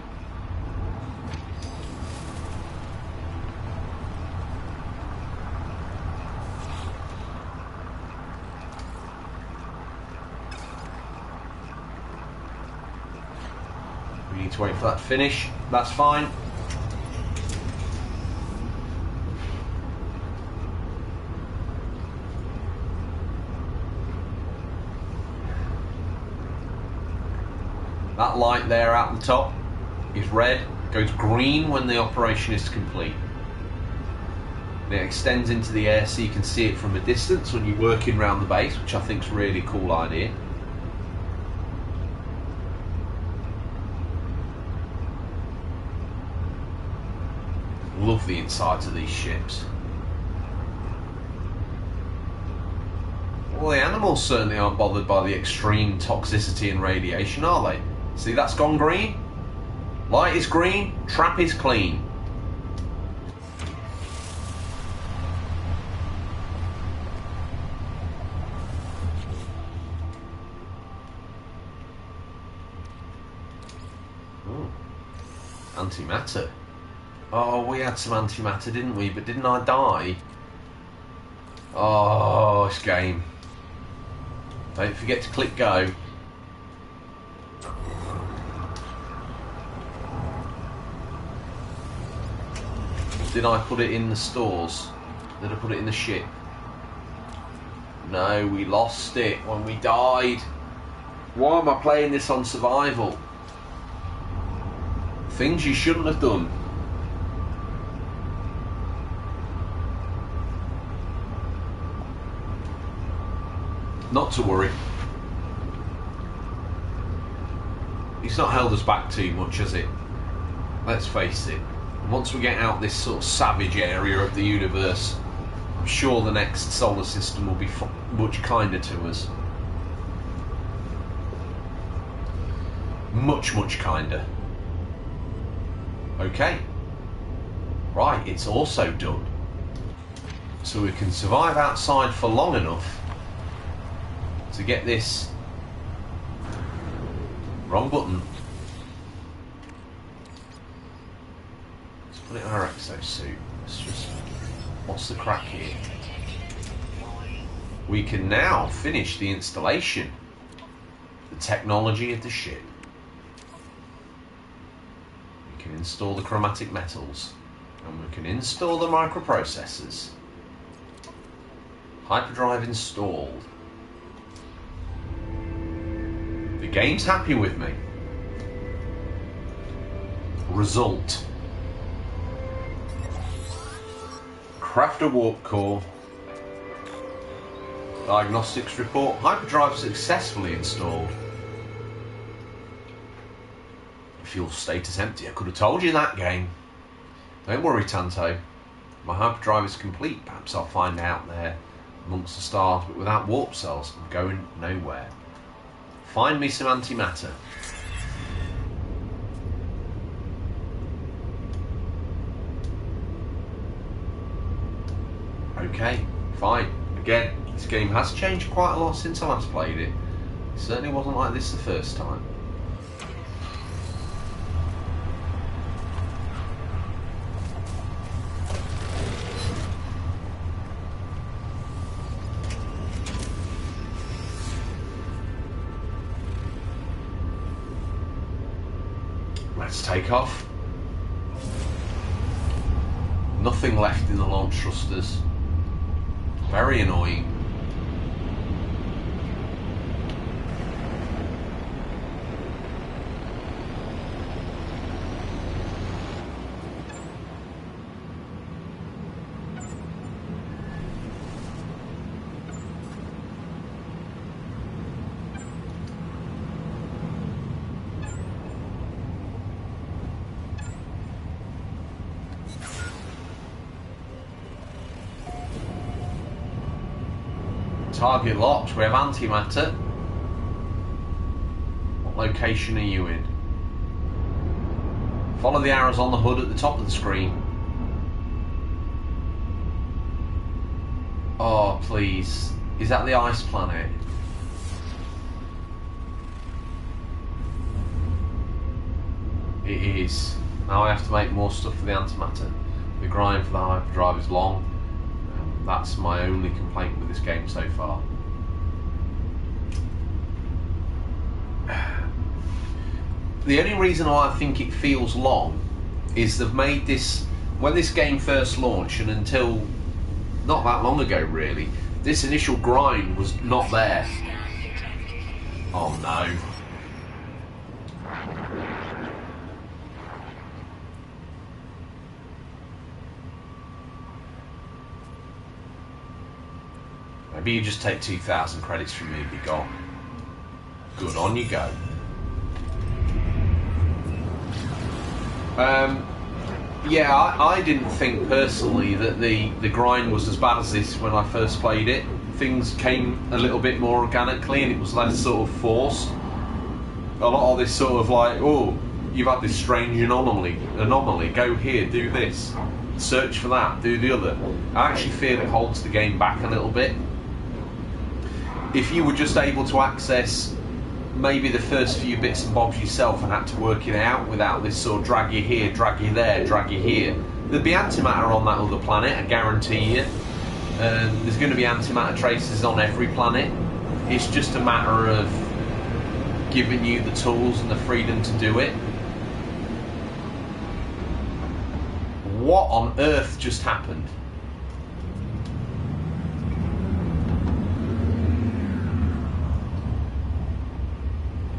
We need to wait for that to finish. That's fine. That light there at the top is red, goes green when the operation is complete. And it extends into the air so you can see it from a distance when you're working around the base, which I think is a really cool idea. Love the insides of these ships. Well, the animals certainly aren't bothered by the extreme toxicity and radiation, are they? See, that's gone green. Light is green, trap is clean. Antimatter. Oh, we had some antimatter, didn't we? But didn't I die? Oh, this game. Don't forget to click go. Did I put it in the stores? Did I put it in the ship? No, we lost it when we died. Why am I playing this on survival? Things you shouldn't have done. Not to worry. It's not held us back too much, has it? Let's face it. Once we get out this sort of savage area of the universe, I'm sure the next solar system will be much kinder to us. Much, much kinder. Okay. Right, it's also done. So we can survive outside for long enough to get this... Wrong button. Let's put it in our exosuit. Let's just... What's the crack here? We can now finish the installation. The technology of the ship. We can install the chromatic metals. And we can install the microprocessors. Hyperdrive installed. The game's happy with me. Result. Craft a warp core. Diagnostics report. Hyperdrive successfully installed. Fuel status empty. I could have told you that, game. Don't worry, Tanto. My hyperdrive is complete. Perhaps I'll find out there amongst the stars, but without warp cells, I'm going nowhere. Find me some antimatter. Okay, fine. Again, this game has changed quite a lot since I last played it. It certainly wasn't like this the first time. Let's take off. Nothing left in the launch thrusters. Very annoying. Target locked. We have antimatter. What location are you in? Follow the arrows on the hood at the top of the screen. Oh, please. Is that the ice planet? It is. Now I have to make more stuff for the antimatter. The grind for the hyperdrive is long. That's my only complaint with this game so far. The only reason why I think it feels long is they've made this, when this game first launched and until not that long ago really, this initial grind was not there. Oh no. Maybe you just take 2,000 credits from me and be gone. Good, on you go. Yeah, I didn't think personally that the grind was as bad as this when I first played it. Things came a little bit more organically and it was less sort of forced. A lot of this sort of like, oh, you've had this strange anomaly, go here, do this, search for that, do the other. I actually feel it holds the game back a little bit. If you were just able to access maybe the first few bits and bobs yourself and had to work it out without this sort of drag you here, drag you there, drag you here, there'd be antimatter on that other planet, I guarantee you. There's going to be antimatter traces on every planet. It's just a matter of giving you the tools and the freedom to do it. What on earth just happened?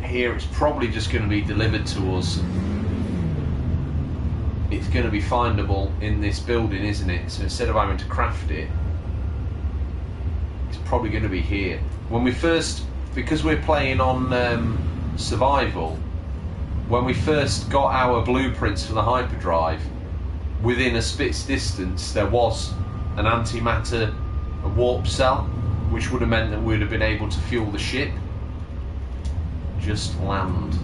Here it's probably just going to be delivered to us. It's going to be findable in this building, isn't it? So instead of having to craft it, it's probably going to be here. When we first, because we're playing on survival, when we first got our blueprints for the hyperdrive, within a spit's distance there was an antimatter, a warp cell, which would have meant that we'd have been able to fuel the ship. Just land.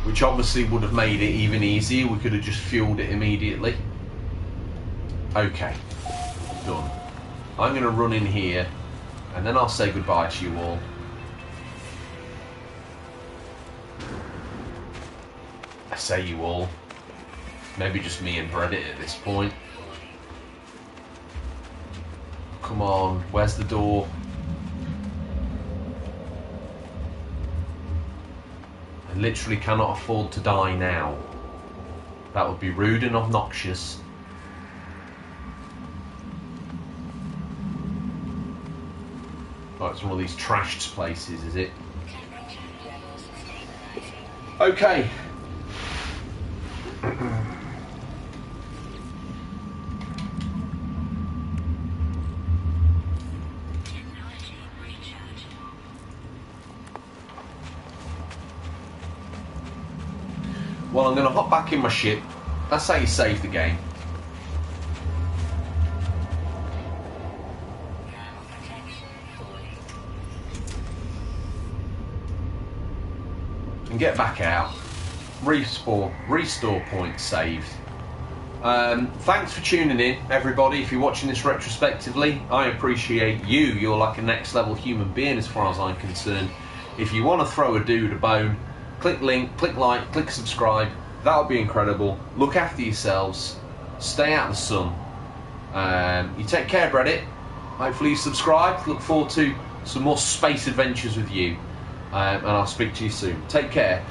Which obviously would have made it even easier. We could have just fueled it immediately. Okay, done. I'm going to run in here and then I'll say goodbye to you all. I say you all. Maybe just me and Reddit at this point. Come on, where's the door? I literally cannot afford to die now. That would be rude and obnoxious. Oh, it's one of these trashed places, is it? Okay. Well, I'm going to hop back in my ship. That's how you save the game. And get back out. Restore points saved. Thanks for tuning in, everybody. If you're watching this retrospectively, I appreciate you. You're like a next level human being as far as I'm concerned. If you want to throw a dude a bone, click link, click like, click subscribe. That would be incredible. Look after yourselves. Stay out of the sun. You take care, Reddit. Hopefully you subscribe. Look forward to some more space adventures with you. And I'll speak to you soon. Take care.